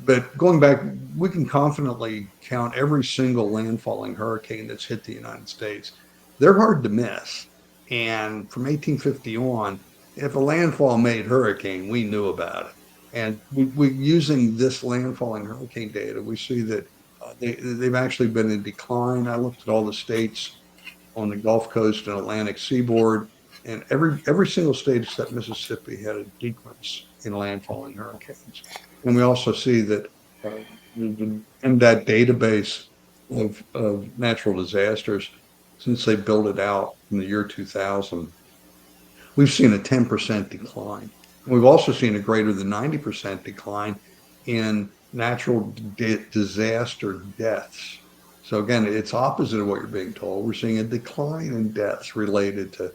But going back, we can confidently count every single landfalling hurricane that's hit the United States. They're hard to miss. And from 1850 on, if a landfall made hurricane, we knew about it. And we using this landfalling hurricane data, we see that they've actually been in decline. I looked at all the states on the Gulf Coast and Atlantic seaboard, and every single state except Mississippi had a decrease in landfalling hurricanes. And we also see that in that database of natural disasters, since they built it out in the year 2000, we've seen a 10% decline. We've also seen a greater than 90% decline in natural disaster deaths. So again, it's opposite of what you're being told. We're seeing a decline in deaths related to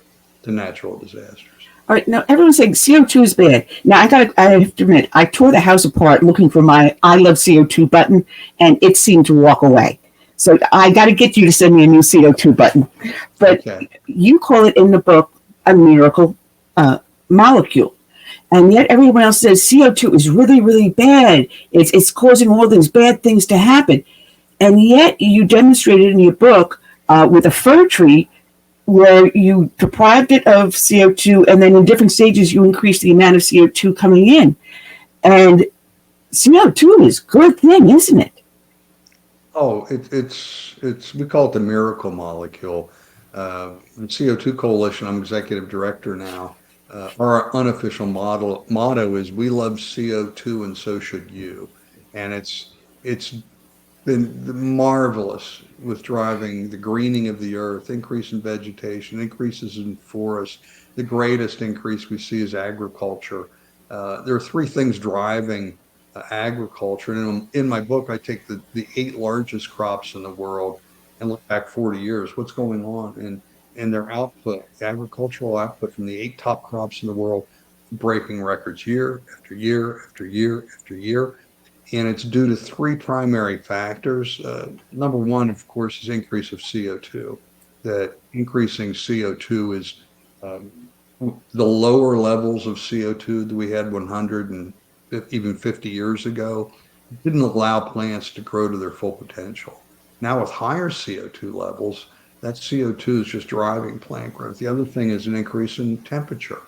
natural disasters. All right, now everyone's saying CO2 is bad. Now I have to admit, I tore the house apart looking for my I love CO2 button, and it seemed to walk away. So I got to get you to send me a new CO2 button. But okay. You call it in the book a miracle molecule. And yet everyone else says CO2 is really, really bad. It's causing all these bad things to happen. And yet you demonstrated in your book with a fir tree where you deprived it of CO2, and then in different stages you increased the amount of CO2 coming in. And CO2 is a good thing, isn't it? Oh, it's we call it the miracle molecule. The CO2 Coalition, I'm executive director now. Our unofficial motto is "We love CO2 and so should you," and it's been marvelous with driving the greening of the earth, increase in vegetation, increases in forests. The greatest increase we see is agriculture. There are three things driving agriculture, and in my book, I take the 8 largest crops in the world and look back 40 years. What's going on? And their output, agricultural output from the 8 top crops in the world, breaking records year after year after year after year. And it's due to 3 primary factors. Number one, of course, is increase of CO2. That increasing CO2 is the lower levels of CO2 that we had 100 and even 50 years ago didn't allow plants to grow to their full potential. Now with higher CO2 levels, that CO2 is just driving plant growth. The other thing is an increase in temperature.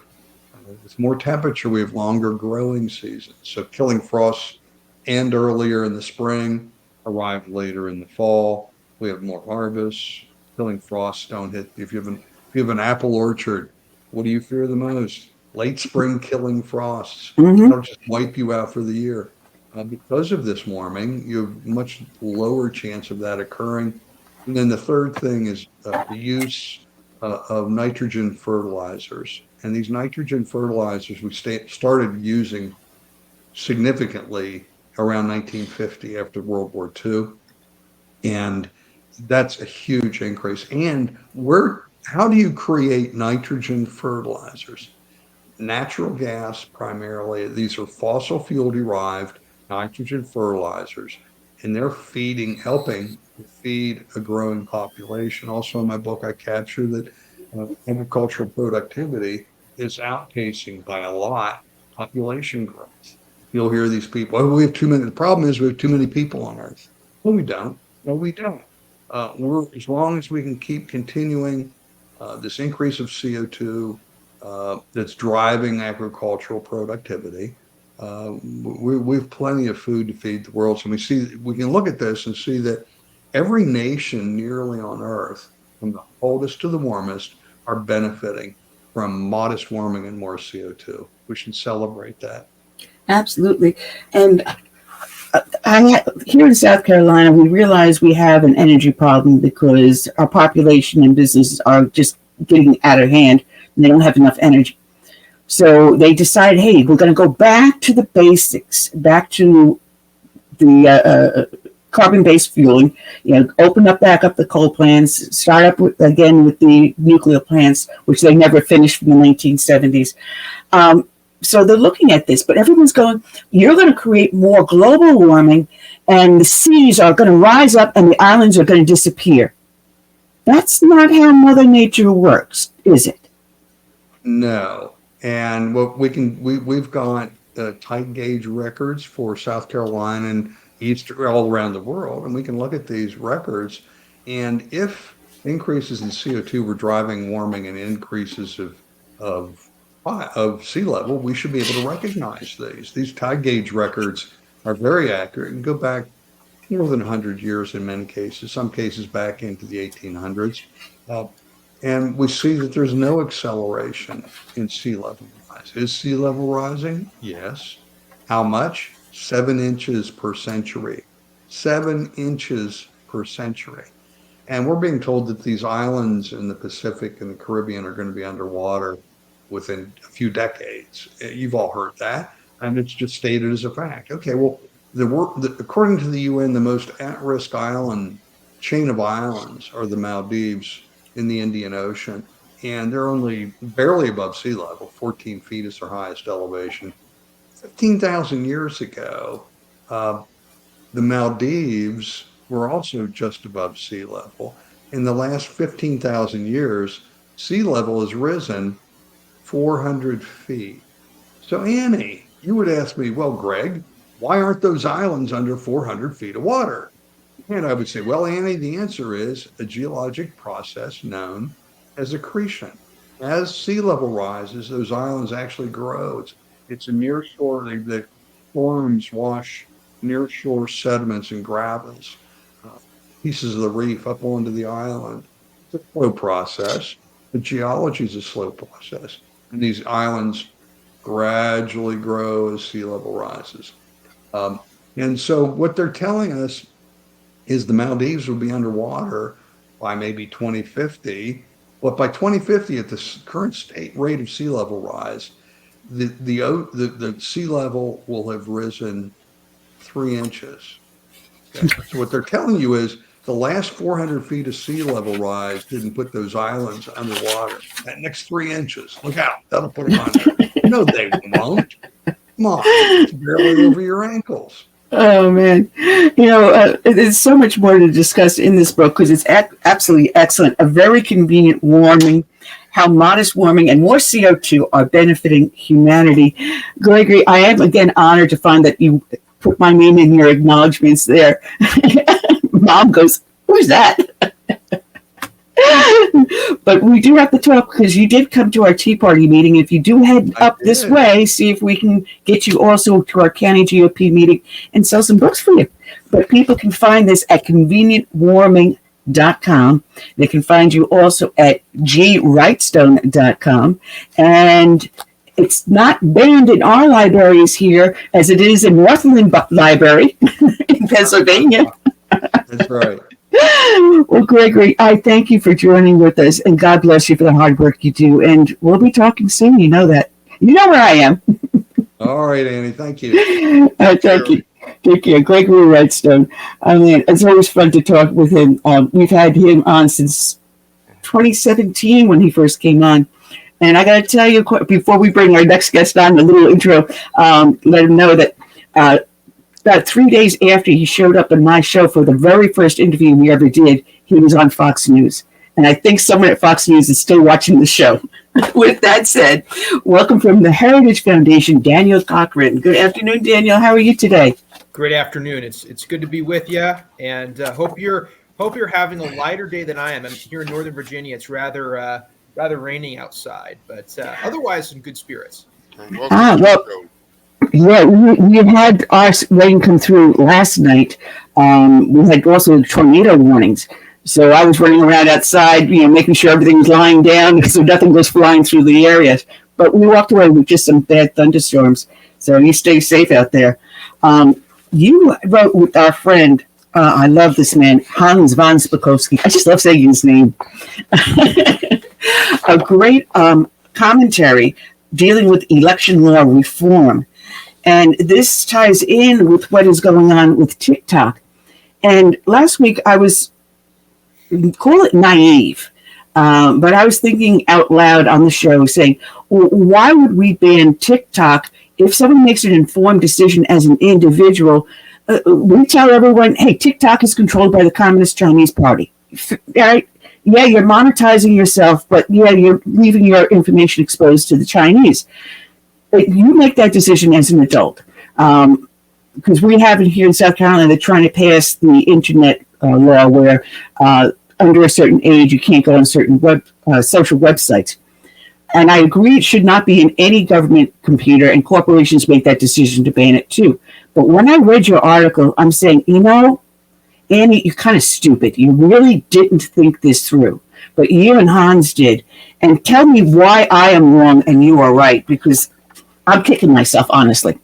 With more temperature, we have longer growing seasons. So killing frosts end earlier in the spring, arrive later in the fall. We have more harvests. Killing frosts don't hit. If you have an apple orchard, what do you fear the most? Late spring killing frosts. They'll just wipe you out for the year. Because of this warming, you have much lower chance of that occurring. And then the third thing is the use of nitrogen fertilizers. And these nitrogen fertilizers we started using significantly around 1950 after World War II. And that's a huge increase. And how do you create nitrogen fertilizers? Natural gas primarily. These are fossil fuel derived nitrogen fertilizers, and they're helping feed a growing population. Also in my book, I capture that agricultural productivity is outpacing by a lot population growth. You'll hear these people, oh, we have too many. The problem is we have too many people on Earth. No, we don't. No, we don't. As long as we can keep continuing this increase of CO2 that's driving agricultural productivity, we have plenty of food to feed the world. So we can look at this and see that every nation nearly on Earth, from the coldest to the warmest, are benefiting from modest warming and more CO2. We should celebrate that. Absolutely. And here in South Carolina, we realize we have an energy problem because our population and businesses are just getting out of hand and they don't have enough energy. So they decide, hey, we're going to go back to the basics, back to the carbon-based fueling, open back up the coal plants, start up again with the nuclear plants, which they never finished from the 1970s. So they're looking at this, but everyone's going, you're going to create more global warming and the seas are going to rise up and the islands are going to disappear. That's not how Mother Nature works, is it? No. And what we've got tight gauge records for South Carolina and all around the world, and we can look at these records. And if increases in CO2 were driving warming and increases of sea level, we should be able to recognize these. These tide gauge records are very accurate and go back more than 100 years in many cases, some cases back into the 1800s. And we see that there's no acceleration in sea level rise. Is sea level rising? Yes. How much? 7 inches per century. 7 inches per century. And we're being told that these islands in the Pacific and the Caribbean are going to be underwater within a few decades. You've all heard that, and it's just stated as a fact. Okay, well, according to the UN, the most at-risk chain of islands are the Maldives in the Indian Ocean, and they're only barely above sea level. 14 feet is their highest elevation. 15,000 years ago, the Maldives were also just above sea level. In the last 15,000 years, sea level has risen 400 feet. So Annie, you would ask me, well, Greg, why aren't those islands under 400 feet of water? And I would say, well, Annie, the answer is a geologic process known as accretion. As sea level rises, those islands actually grow. It's a near shore, the storms wash near shore sediments and gravels, pieces of the reef up onto the island. It's a slow process. The geology is a slow process. And these islands gradually grow as sea level rises. And so what they're telling us is the Maldives will be underwater by maybe 2050. But by 2050, at the current state rate of sea level rise, the sea level will have risen 3 inches. Okay. So what they're telling you is the last 400 feet of sea level rise didn't put those islands underwater. That next 3 inches, look out, that'll put them under. No, they won't. Come on, it's barely over your ankles. Oh, man. There's so much more to discuss in this book because it's absolutely excellent. A very convenient warming, how modest warming and more CO2 are benefiting humanity. Gregory, I am again honored to find that you put my name in your acknowledgments there. Mom goes, Who's that? But we do have to talk because you did come to our Tea Party meeting. If you do head up this way, see if we can get you also to our county GOP meeting and sell some books for you. But people can find this at convenientwarming.com. They can find you also at gwrightstone.com. And it's not banned in our libraries here as it is in Northland Library in Pennsylvania. That's right. Well, Gregory, I thank you for joining with us, and God bless you for the hard work you do. And we'll be talking soon. You know that. You know where I am. All right, Annie. Thank you. Thank you. Take care. Gregory Wrightstone. I mean, it's always fun to talk with him. We've had him on since 2017 when he first came on. And I got to tell you, before we bring our next guest on, a little intro, let him know that about 3 days after he showed up on my show for the very first interview we ever did, he was on Fox News. And I think someone at Fox News is still watching the show. With that said, welcome from the Heritage Foundation, Daniel Cochrane. Good afternoon, Daniel. How are you today? Great afternoon. It's good to be with you, and hope you're having a lighter day than I am. I'm here in Northern Virginia. It's rather rainy outside, but otherwise in good spirits. Yeah, we had our rain come through last night. We had also tornado warnings. So I was running around outside, making sure everything was lying down so nothing was flying through the area. But we walked away with just some bad thunderstorms. So you stay safe out there. You wrote with our friend, I love this man, Hans von Spakovsky. I just love saying his name. A great commentary dealing with election law reform. And this ties in with what is going on with TikTok. And last week I was, call it naive, but I was thinking out loud on the show saying, well, why would we ban TikTok if someone makes an informed decision as an individual? We tell everyone, hey, TikTok is controlled by the Communist Chinese Party. Right? Yeah, you're monetizing yourself, but yeah, you're leaving your information exposed to the Chinese. But you make that decision as an adult. Because we have it here in South Carolina, they're trying to pass the internet law where under a certain age, you can't go on certain social websites. And I agree it should not be in any government computer, and corporations make that decision to ban it too. But when I read your article, I'm saying, Annie, you're kind of stupid. You really didn't think this through. But you and Hans did. And tell me why I am wrong and you are right, because I'm kicking myself, honestly.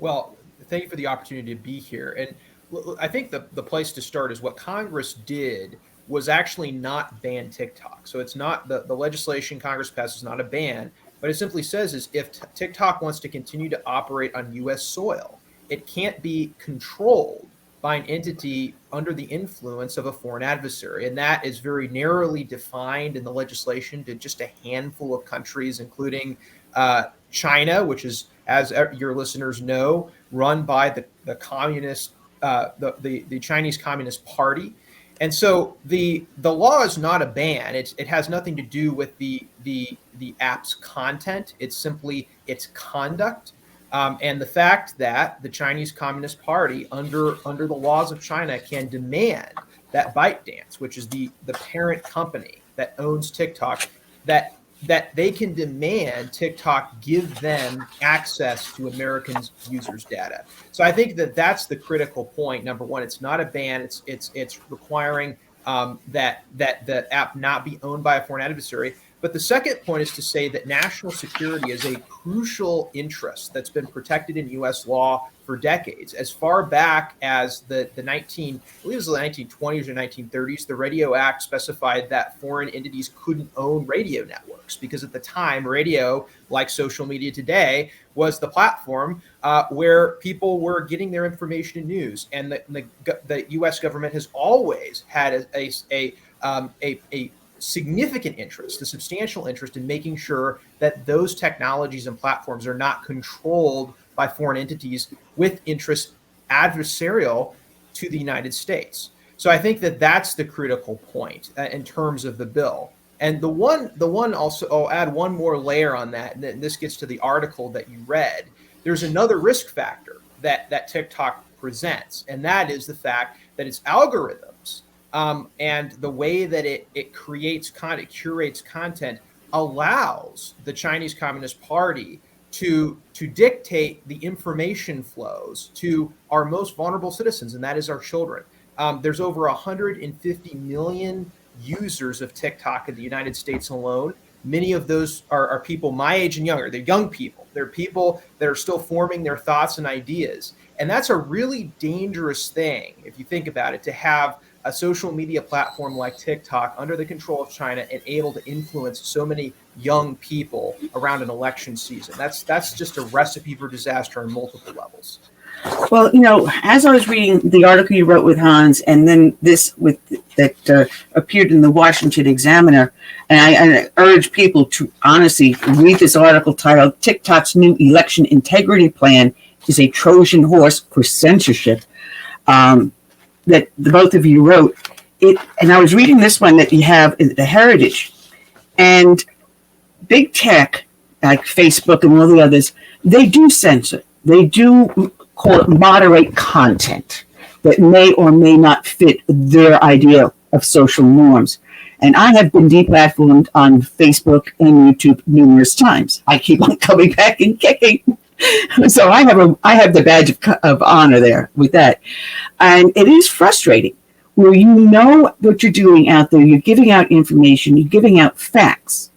Well, thank you for the opportunity to be here. And I think the place to start is what Congress did was actually not ban TikTok. So it's not the legislation Congress passed is not a ban, but it simply says is if TikTok wants to continue to operate on U.S. soil, it can't be controlled by an entity under the influence of a foreign adversary. And that is very narrowly defined in the legislation to just a handful of countries, including China, which is, as your listeners know, run by the communist, the Chinese Communist Party. And so the law is not a ban. It has nothing to do with the app's content. It's simply its conduct. And the fact that the Chinese Communist Party, under the laws of China, can demand that ByteDance, which is the parent company that owns TikTok, that they can demand TikTok give them access to Americans' users' data. So I think that's the critical point. Number one, it's not a ban. It's requiring that the app not be owned by a foreign adversary. But the second point is to say that national security is a crucial interest that's been protected in U.S. law for decades. As far back as the 1920s or 1930s, the Radio Act specified that foreign entities couldn't own radio networks because at the time, radio, like social media today, was the platform where people were getting their information and news. And the U.S. government has always had a significant interest, a substantial interest in making sure that those technologies and platforms are not controlled by foreign entities with interests adversarial to the United States. So I think that's the critical point in terms of the bill. And the one also, I'll add one more layer on that, and this gets to the article that you read. There's another risk factor that TikTok presents, and that is the fact that its algorithms And the way that it creates content, curates content, allows the Chinese Communist Party to dictate the information flows to our most vulnerable citizens, and that is our children. There's over 150 million users of TikTok in the United States alone. Many of those are people my age and younger. They're young people. They're people that are still forming their thoughts and ideas. And that's a really dangerous thing, if you think about it, to have a social media platform like TikTok under the control of China and able to influence so many young people around an election season. That's just a recipe for disaster on multiple levels. Well, as I was reading the article you wrote with Hans, and then this that appeared in the Washington Examiner, and I urge people to honestly read this article titled "TikTok's New Election Integrity Plan is a Trojan Horse for Censorship," that the both of you wrote. And I was reading this one that you have, the Heritage, and big tech like Facebook and all the others, they do censor. They do call it moderate content that may or may not fit their idea of social norms. And I have been deplatformed on Facebook and YouTube numerous times. I keep on coming back and kicking. So I have the badge of honor there with that. And it is frustrating where you know what you're doing out there. You're giving out information. You're giving out facts.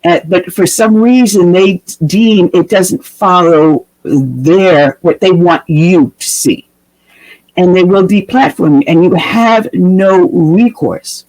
But for some reason, they deem it doesn't follow what they want you to see. And they will deplatform you, and you have no recourse.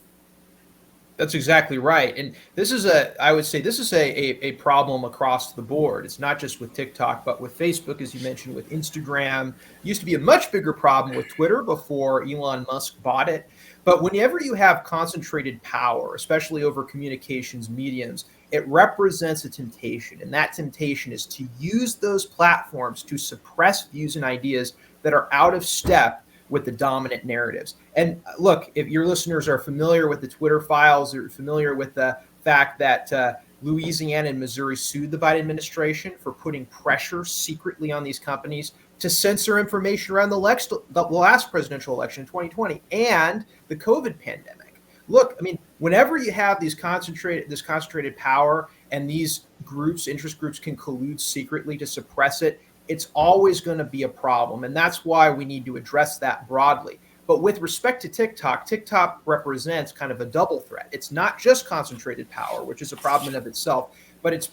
That's exactly right. And this is I would say this is a problem across the board. It's not just with TikTok, but with Facebook, as you mentioned, with Instagram. It used to be a much bigger problem with Twitter before Elon Musk bought it. But whenever you have concentrated power, especially over communications mediums, it represents a temptation. And that temptation is to use those platforms to suppress views and ideas that are out of step with the dominant narratives. And look, if your listeners are familiar with the Twitter files, or familiar with the fact that Louisiana and Missouri sued the Biden administration for putting pressure secretly on these companies to censor information around the last presidential election in 2020 and the COVID pandemic. Look, I mean, whenever you have this concentrated power and these groups, interest groups, can collude secretly to suppress it, it's always going to be a problem. And that's why we need to address that broadly. But with respect to TikTok, TikTok represents kind of a double threat. It's not just concentrated power, which is a problem in of itself, but it's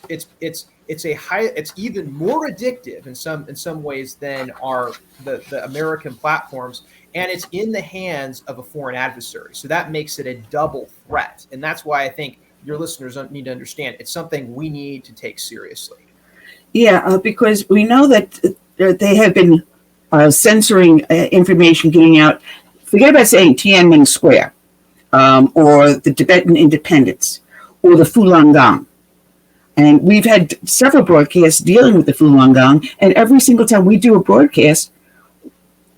even more addictive in some ways than are the American platforms, and it's in the hands of a foreign adversary. So that makes it a double threat. And that's why I think your listeners need to understand it's something we need to take seriously. Yeah, because we know that they have been censoring information getting out. Forget about saying Tiananmen Square, or the Tibetan independence, or the Falun Gong. And we've had several broadcasts dealing with the Falun Gong, and every single time we do a broadcast,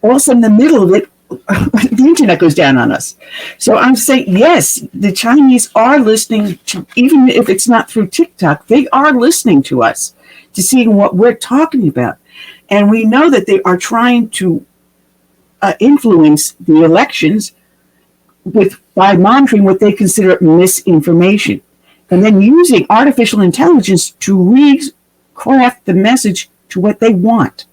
also in the middle of it, the internet goes down on us. So I'm saying, yes, the Chinese are listening to, even if it's not through TikTok, they are listening to us, to see what we're talking about. And we know that they are trying to influence the elections by monitoring what they consider misinformation, and then using artificial intelligence to recraft the message to what they want.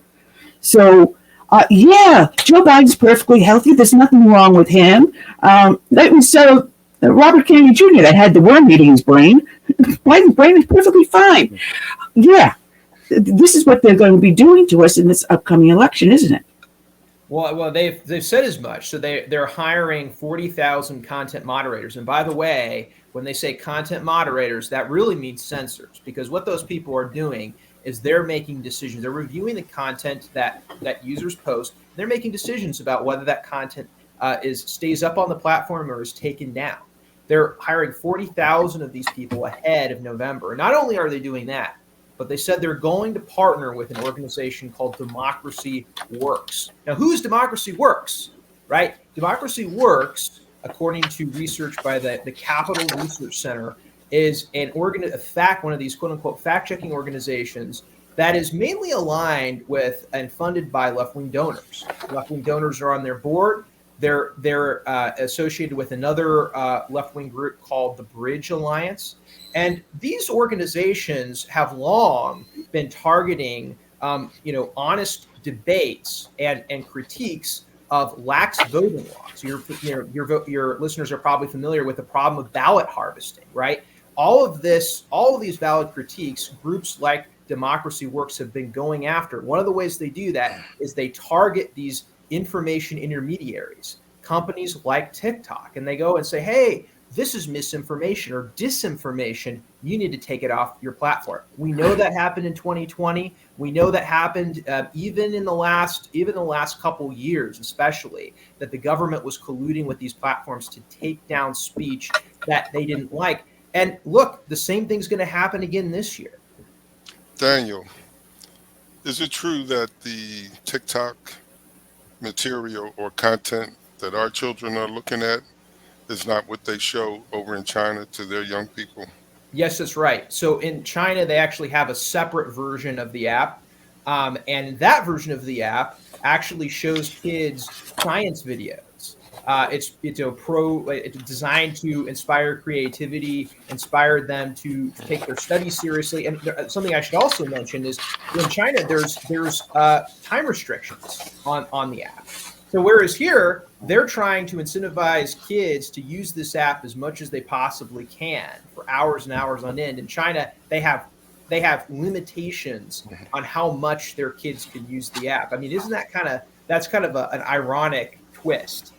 So, Joe Biden's perfectly healthy. There's nothing wrong with him. That was Robert Kennedy Jr. that had the worm eating his brain. Biden's brain is perfectly fine. Yeah, this is what they're going to be doing to us in this upcoming election, isn't it? Well, they've said as much. So they're hiring 40,000 content moderators. And by the way, when they say content moderators, that really means censors, because what those people are doing is they're making decisions. They're reviewing the content that users post. They're making decisions about whether that content stays up on the platform or is taken down. They're hiring 40,000 of these people ahead of November. Not only are they doing that, but they said they're going to partner with an organization called Democracy Works. Now, who's Democracy Works, right? Democracy Works, according to research by the Capital Research Center, is one of these quote-unquote fact-checking organizations that is mainly aligned with and funded by left-wing donors. Left-wing donors are on their board. They're associated with another left-wing group called the Bridge Alliance. And these organizations have long been targeting, honest debates and critiques of lax voting laws. Your listeners are probably familiar with the problem of ballot harvesting, right? All of these valid critiques, groups like Democracy Works have been going after. One of the ways they do that is they target these information intermediaries, companies like TikTok, and they go and say, hey, this is misinformation or disinformation. You need to take it off your platform. We know that happened in 2020. We know that happened even in the last couple years, especially, that the government was colluding with these platforms to take down speech that they didn't like. And look, the same thing's going to happen again this year. Daniel, is it true that the TikTok material or content that our children are looking at is not what they show over in China to their young people? Yes, that's right. So in China, they actually have a separate version of the app. And that version of the app actually shows kids science videos. It's designed to inspire creativity, inspire them to take their studies seriously. And something I should also mention is in China, there's time restrictions on the app. So whereas here, they're trying to incentivize kids to use this app as much as they possibly can for hours and hours on end. In China, they have limitations on how much their kids can use the app. I mean, that's kind of an ironic twist.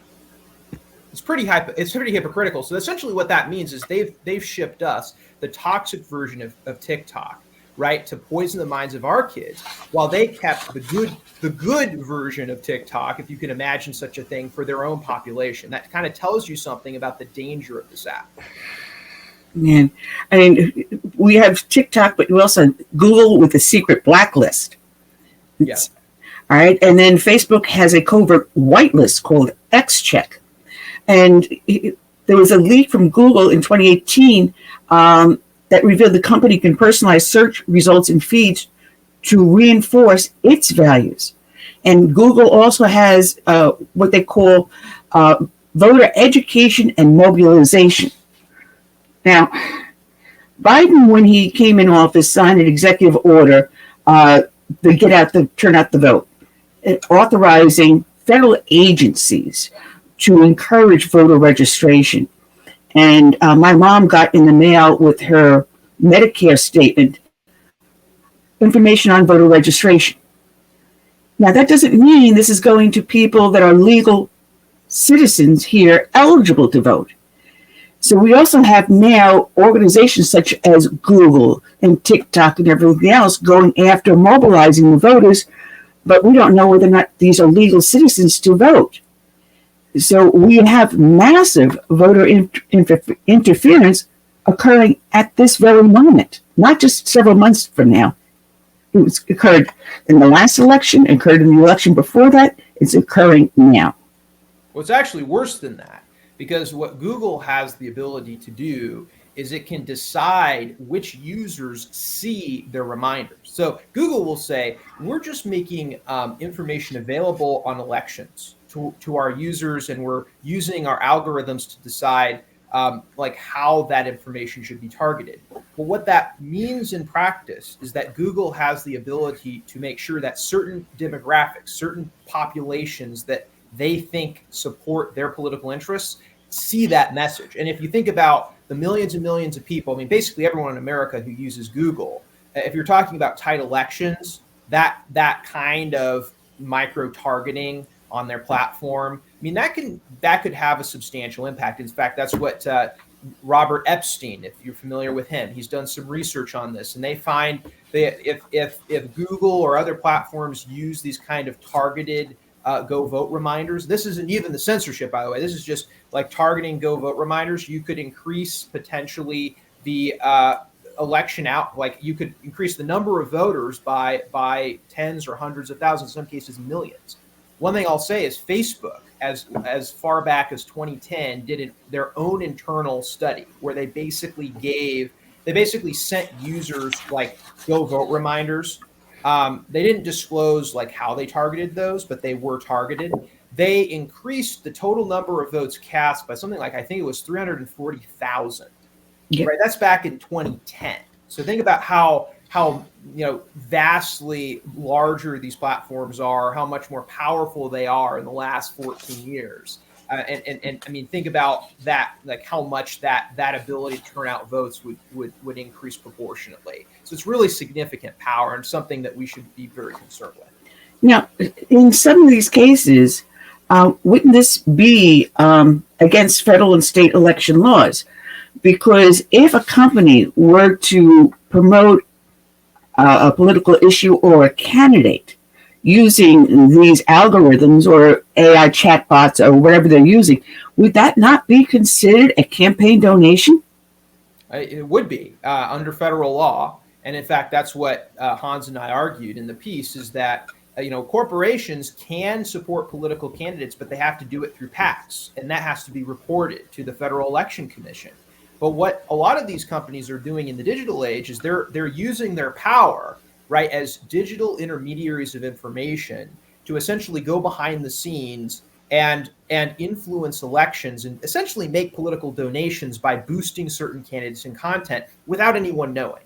It's pretty hypocritical. So essentially what that means is they've shipped us the toxic version of TikTok, right, to poison the minds of our kids, while they kept the good version of TikTok, if you can imagine such a thing, for their own population. That kind of tells you something about the danger of this app. Man, I mean, we have TikTok, but we also have Google with a secret blacklist. Yeah. All right. And then Facebook has a covert whitelist called X-Check. And there was a leak from Google in 2018 that revealed the company can personalize search results and feeds to reinforce its values. And Google also has what they call voter education and mobilization. Now, Biden, when he came in office, signed an executive order to turn out the vote, authorizing federal agencies to encourage voter registration. And my mom got in the mail with her Medicare statement information on voter registration. Now, that doesn't mean this is going to people that are legal citizens here eligible to vote. So we also have now organizations such as Google and TikTok and everything else going after mobilizing the voters, but we don't know whether or not these are legal citizens to vote. So we have massive voter interference occurring at this very moment, not just several months from now. It occurred in the last election, occurred in the election before that. It's occurring now. Well, it's actually worse than that, because what Google has the ability to do is it can decide which users see their reminders. So Google will say, we're just making information available on elections to our users, and we're using our algorithms to decide how that information should be targeted. But what that means in practice is that Google has the ability to make sure that certain demographics, certain populations that they think support their political interests, see that message. And if you think about the millions and millions of people, I mean, basically everyone in America who uses Google, if you're talking about tight elections, that kind of micro-targeting on their platform, I mean, that could have a substantial impact. In fact, that's what Robert Epstein, if you're familiar with him, he's done some research on this, and they find that if Google or other platforms use these kind of targeted go vote reminders, this isn't even the censorship, by the way, this is just like targeting go vote reminders, you could increase potentially the election out, like you could increase the number of voters by tens or hundreds of thousands, in some cases millions. One thing I'll say is Facebook, as far back as 2010, did their own internal study where they basically sent users like go vote reminders. They didn't disclose like how they targeted those, but they were targeted. they increased the total number of votes cast by something like, I think it was 340,000. Yeah. Right, that's back in 2010. So think about how vastly larger these platforms are, how much more powerful they are in the last 14 years. And I mean, think about that, like how much that ability to turn out votes would increase proportionately. So it's really significant power and something that we should be very concerned with. Now, in some of these cases, wouldn't this be against federal and state election laws? Because if a company were to promote a political issue or a candidate using these algorithms or AI chatbots or whatever they're using, would that not be considered a campaign donation? It would be under federal law. And in fact, that's what Hans and I argued in the piece, is that corporations can support political candidates, but they have to do it through PACs, and that has to be reported to the Federal Election Commission. But what a lot of these companies are doing in the digital age is they're using their power, right, as digital intermediaries of information to essentially go behind the scenes and influence elections and essentially make political donations by boosting certain candidates and content without anyone knowing.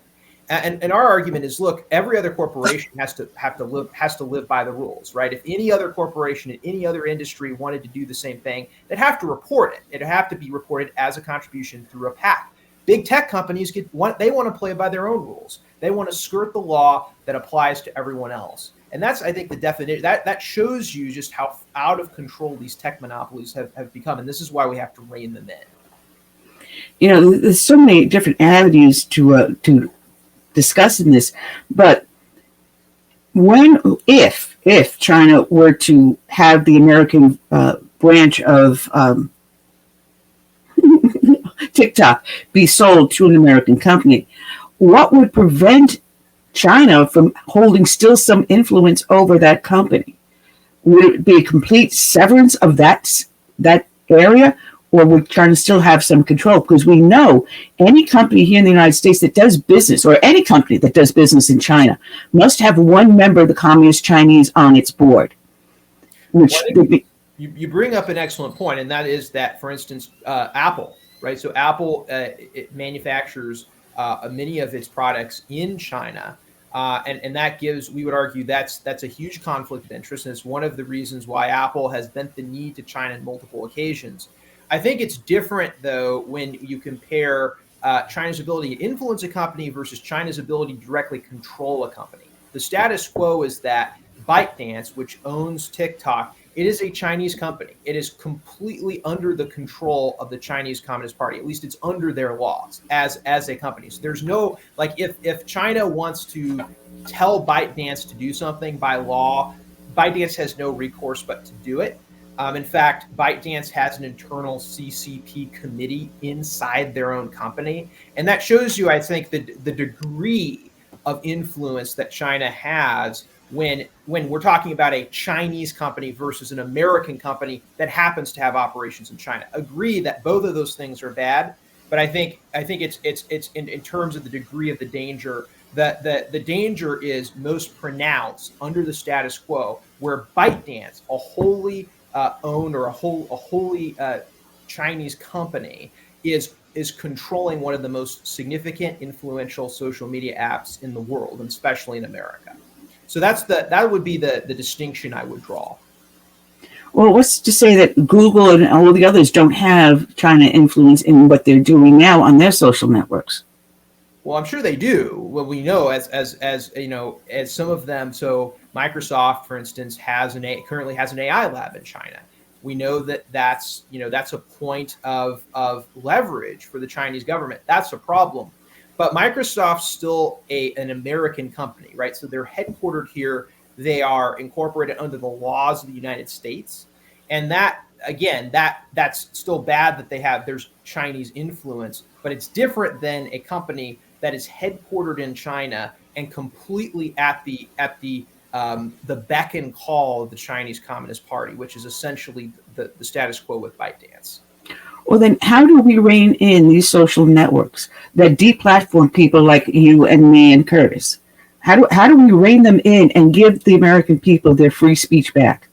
And our argument is, look, every other corporation has to live by the rules, right? If any other corporation in any other industry wanted to do the same thing, they'd have to report it. It'd have to be reported as a contribution through a PAC. Big tech companies they want to play by their own rules. They want to skirt the law that applies to everyone else. And that's, I think, the definition that shows you just how out of control these tech monopolies have become. And this is why we have to rein them in. There's so many different avenues to discussing this, but if China were to have the American branch of TikTok be sold to an American company, what would prevent China from holding still some influence over that company? Would it be a complete severance of that area? Or would China still have some control? Because we know any company here in the United States that does business, or any company that does business in China, must have one member of the Communist Chinese on its board. You bring up an excellent point, and that is that, for instance, Apple, right? So Apple it manufactures many of its products in China. And that gives, we would argue, that's a huge conflict of interest. And it's one of the reasons why Apple has bent the knee to China on multiple occasions. I think it's different, though, when you compare China's ability to influence a company versus China's ability to directly control a company. The status quo is that ByteDance, which owns TikTok, it is a Chinese company. It is completely under the control of the Chinese Communist Party. At least it's under their laws as a company. So there's no, like, if China wants to tell ByteDance to do something by law, ByteDance has no recourse but to do it. In fact, ByteDance has an internal CCP committee inside their own company. And that shows you, I think, the degree of influence that China has when we're talking about a Chinese company versus an American company that happens to have operations in China. Agree that both of those things are bad, but I think it's in terms of the degree of the danger, that the danger is most pronounced under the status quo, where ByteDance, a wholly owned or a wholly Chinese company, is controlling one of the most significant, influential social media apps in the world, and especially in America. So that would be the distinction I would draw. Well, what's to say that Google and all the others don't have China influence in what they're doing now on their social networks? Well, I'm sure they do. Well, we know as you know, as some of them. So Microsoft, for instance, currently has an AI lab in China. We know that's a point of leverage for the Chinese government. That's a problem. But Microsoft's still an American company, right? So they're headquartered here. They are incorporated under the laws of the United States. And that's still bad that there's Chinese influence, but it's different than a company that is headquartered in China and completely at the beck and call of the Chinese Communist Party, which is essentially the status quo with ByteDance. Well, then how do we rein in these social networks that deplatform people like you and me and Curtis? How do we rein them in and give the American people their free speech back?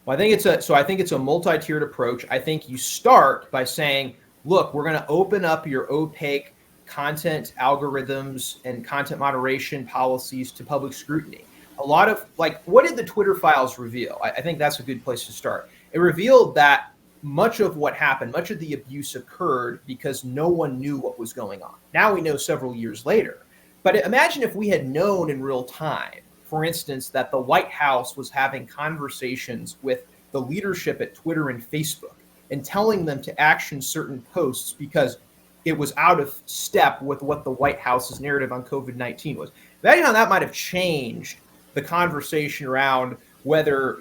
Well, I think it's a multi-tiered approach. I think you start by saying, look, we're going to open up your opaque content algorithms and content moderation policies to public scrutiny. A lot of, like, what did the Twitter files reveal? I think that's a good place to start. It revealed that much of what happened, much of the abuse occurred because no one knew what was going on. Now we know several years later. But imagine if we had known in real time, for instance, that the White House was having conversations with the leadership at Twitter and Facebook and telling them to action certain posts because it was out of step with what the White House's narrative on COVID-19 was. Imagine how that might have changed the conversation around whether,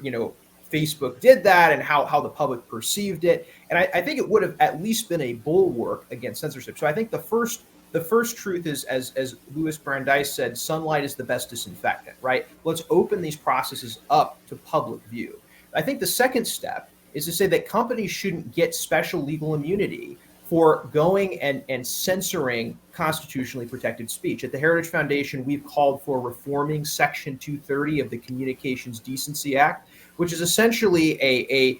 Facebook did that and how the public perceived it. And I think it would have at least been a bulwark against censorship. So I think the first truth is, as Louis Brandeis said, sunlight is the best disinfectant, right? Let's open these processes up to public view. I think the second step is to say that companies shouldn't get special legal immunity for going and censoring constitutionally protected speech. At the Heritage Foundation, we've called for reforming Section 230 of the Communications Decency Act, which is essentially a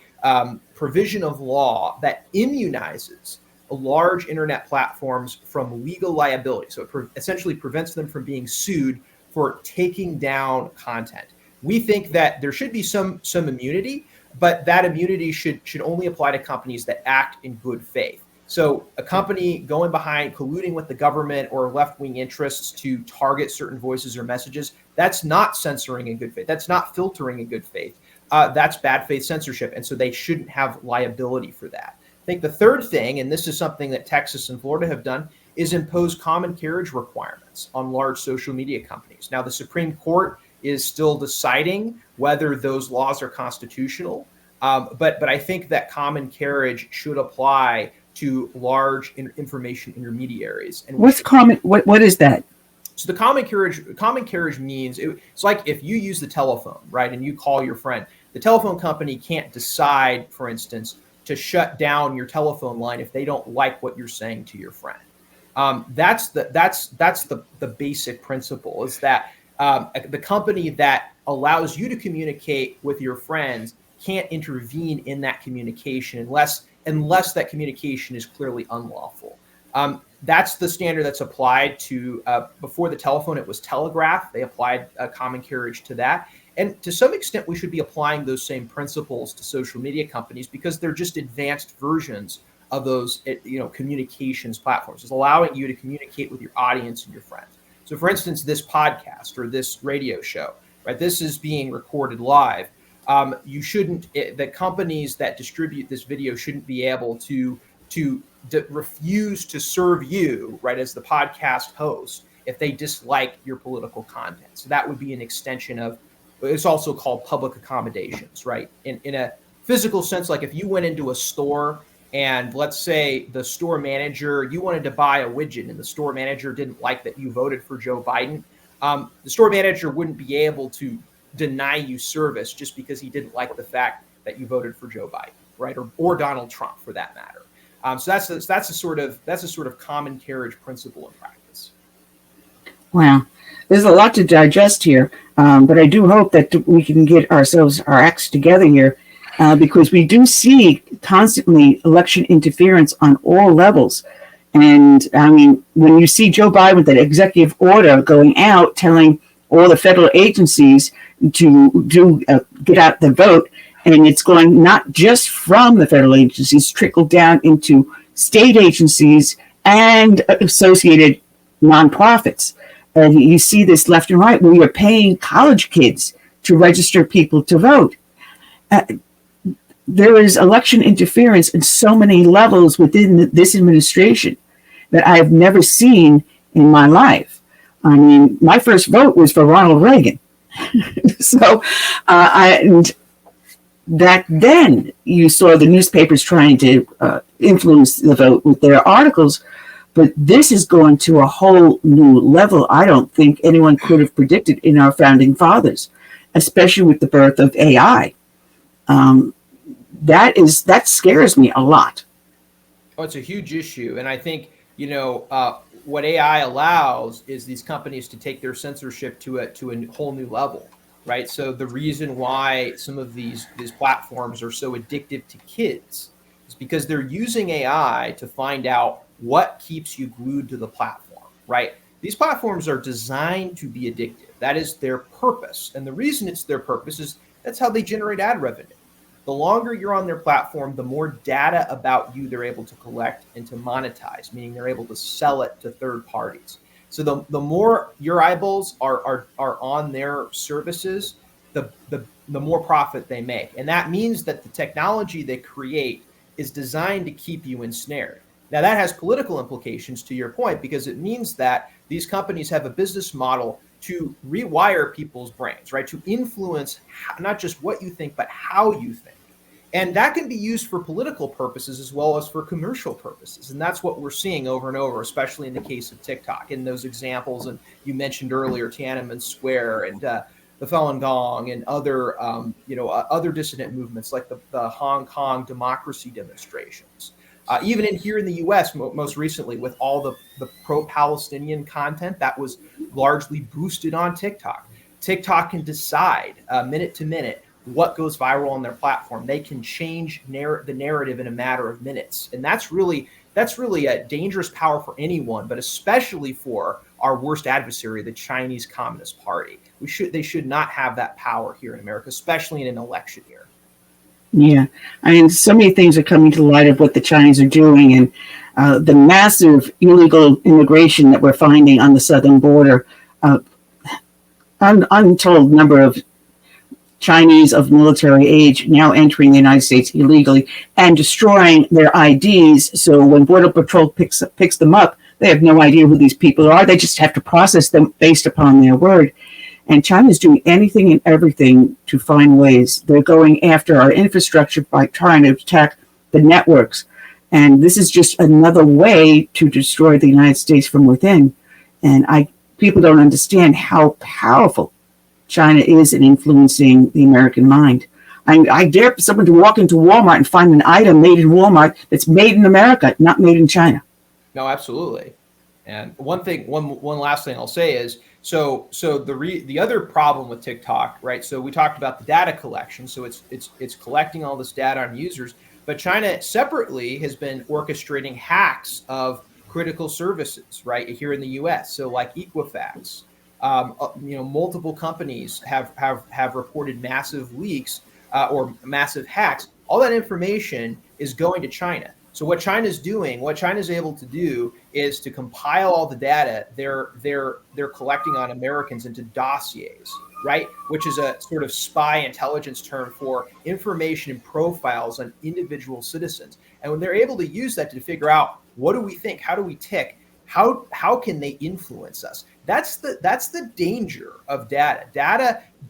provision of law that immunizes large internet platforms from legal liability. So it essentially prevents them from being sued for taking down content. We think that there should be some immunity, but that immunity should only apply to companies that act in good faith. So a company going behind, colluding with the government or left-wing interests to target certain voices or messages, that's not censoring in good faith. That's not filtering in good faith. That's bad faith censorship. And so they shouldn't have liability for that. I think the third thing, and this is something that Texas and Florida have done, is impose common carriage requirements on large social media companies. Now, the Supreme Court is still deciding whether those laws are constitutional, but I think that common carriage should apply to large information intermediaries. And what's common? What is that? So the common carriage means it's like if you use the telephone, right, and you call your friend, the telephone company can't decide, for instance, to shut down your telephone line if they don't like what you're saying to your friend. That's the basic principle, is that the company that allows you to communicate with your friends can't intervene in that communication unless that communication is clearly unlawful. That's the standard that's applied to, before the telephone, it was telegraph. They applied common carriage to that. And to some extent, we should be applying those same principles to social media companies because they're just advanced versions of those, communications platforms. It's allowing you to communicate with your audience and your friends. So for instance, this podcast or this radio show, right? This is being recorded live. The companies that distribute this video shouldn't be able to refuse to serve you, right, as the podcast host if they dislike your political content. So that would be an extension of, it's also called public accommodations, right? In a physical sense, like if you went into a store and let's say the store manager, you wanted to buy a widget and the store manager didn't like that you voted for Joe Biden, the store manager wouldn't be able to deny you service just because he didn't like the fact that you voted for Joe Biden, right? Or Donald Trump for that matter. So that's a sort of common carriage principle in practice. Wow. There's a lot to digest here, but I do hope that we can get our acts together here because we do see constantly election interference on all levels. And I mean, when you see Joe Biden with that executive order going out telling all the federal agencies to get out the vote, and it's going not just from the federal agencies, trickled down into state agencies and associated nonprofits. And you see this left and right where you're paying college kids to register people to vote. There is election interference in so many levels within this administration that I have never seen in my life. I mean, my first vote was for Ronald Reagan. So, and back then you saw the newspapers trying to influence the vote with their articles, but this is going to a whole new level. I don't think anyone could have predicted in our founding fathers, especially with the birth of AI. That scares me a lot. Oh, it's a huge issue. And I think, what AI allows is these companies to take their censorship to a whole new level. right? So the reason why some of these platforms are so addictive to kids is because they're using AI to find out what keeps you glued to the platform, right? These platforms are designed to be addictive. That is their purpose. And the reason it's their purpose is that's how they generate ad revenue. The longer you're on their platform, the more data about you they're able to collect and to monetize, meaning they're able to sell it to third parties. So the more your eyeballs are on their services, the more profit they make. And that means that the technology they create is designed to keep you ensnared. Now that has political implications to your point, because it means that these companies have a business model to rewire people's brains, right? To influence not just what you think, but how you think. And that can be used for political purposes as well as for commercial purposes. And that's what we're seeing over and over, especially in the case of TikTok. In those examples, and you mentioned earlier Tiananmen Square and the Falun Gong and other, other dissident movements like the Hong Kong democracy demonstrations. Even here in the U.S., most recently, with all the pro-Palestinian content that was largely boosted on TikTok. TikTok can decide minute to minute what goes viral on their platform. They can change the narrative in a matter of minutes, and that's really a dangerous power for anyone, but especially for our worst adversary, the Chinese Communist Party. They should not have that power here in America, especially in an election year. Yeah, I mean, so many things are coming to light of what the Chinese are doing, and the massive illegal immigration that we're finding on the southern border. Untold number of Chinese of military age now entering the United States illegally and destroying their IDs. So when Border Patrol picks them up, they have no idea who these people are. They just have to process them based upon their word. And China's doing anything and everything to find ways. They're going after our infrastructure by trying to attack the networks. And this is just another way to destroy the United States from within. And people don't understand how powerful China is in influencing the American mind. I dare someone to walk into Walmart and find an item made in Walmart that's made in America, not made in China. No, absolutely. And one last thing I'll say is, so the other problem with TikTok, right? So we talked about the data collection. So it's collecting all this data on users, but China separately has been orchestrating hacks of critical services, right, here in the U.S. So like Equifax, multiple companies have reported massive leaks or massive hacks. All that information is going to China. So what China's able to do is to compile all the data they're collecting on Americans into dossiers, right? Which is a sort of spy intelligence term for information and profiles on individual citizens. And when they're able to use that to figure out what do we think, how do we tick, how can they influence us? That's the danger of data.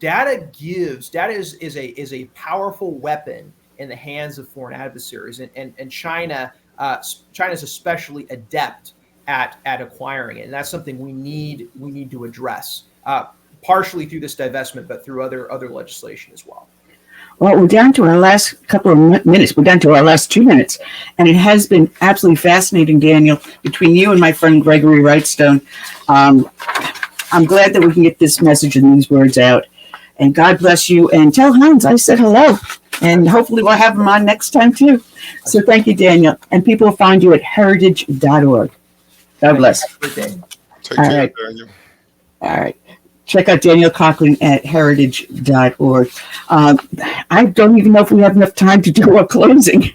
Data is a powerful weapon in the hands of foreign adversaries, and China's especially adept at acquiring it, and that's something we need to address, partially through this divestment, but through other legislation as well. Well, we're down to our last couple of minutes. We're down to our last 2 minutes, and it has been absolutely fascinating, Daniel, between you and my friend Gregory Wrightstone. I'm glad that we can get this message and these words out. And God bless you. And tell Hans I said hello. And hopefully we'll have him on next time, too. So thank you, Daniel. And people will find you at heritage.org. God bless. Take care, Daniel. All right. Check out Daniel Cochrane at heritage.org. I don't even know if we have enough time to do our closing.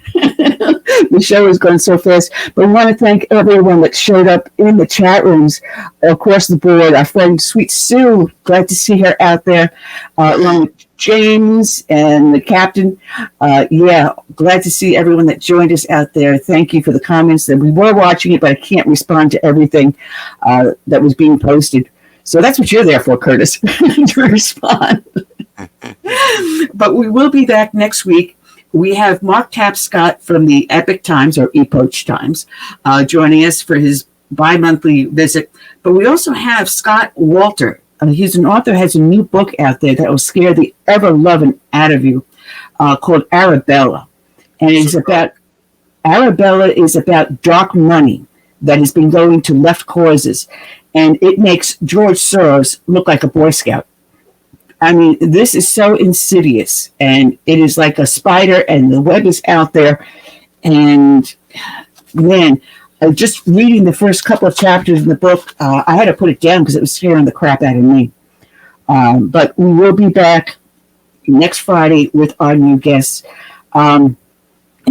The show is going so fast. But we want to thank everyone that showed up in the chat rooms across the board. Our friend Sweet Sue, glad to see her out there, along with James and the captain. Glad to see everyone that joined us out there. Thank you for the comments. That we were watching it, but I can't respond to everything that was being posted. So that's what you're there for, Curtis, to respond. But we will be back next week. We have Mark Tapscott from the Epoch Times, or Epoch Times, joining us for his bi-monthly visit. But we also have Scott Walter. He's an author, has a new book out there that will scare the ever-loving out of you, called Arabella. And Arabella is about dark money that has been going to left causes. And it makes George Soros look like a Boy Scout. I mean, this is so insidious, and it is like a spider, and the web is out there. And man, just reading the first couple of chapters in the book, I had to put it down because it was scaring the crap out of me. But we will be back next Friday with our new guests. In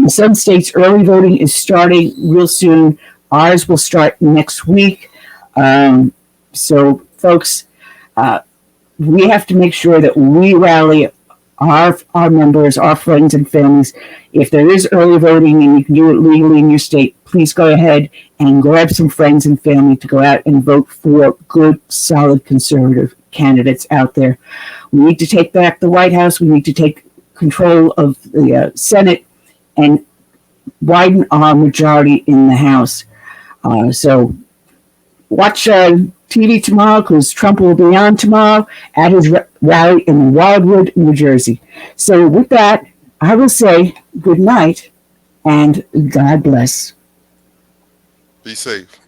some states, early voting is starting real soon. Ours will start next week. So, folks, we have to make sure that we rally our members, our friends and families. If there is early voting and you can do it legally in your state, please go ahead and grab some friends and family to go out and vote for good, solid conservative candidates out there. We need to take back the White House. We need to take control of the Senate and widen our majority in the House. So watch TV tomorrow, because Trump will be on tomorrow at his rally in Wildwood, New Jersey. So with that, I will say good night and God bless. Be safe.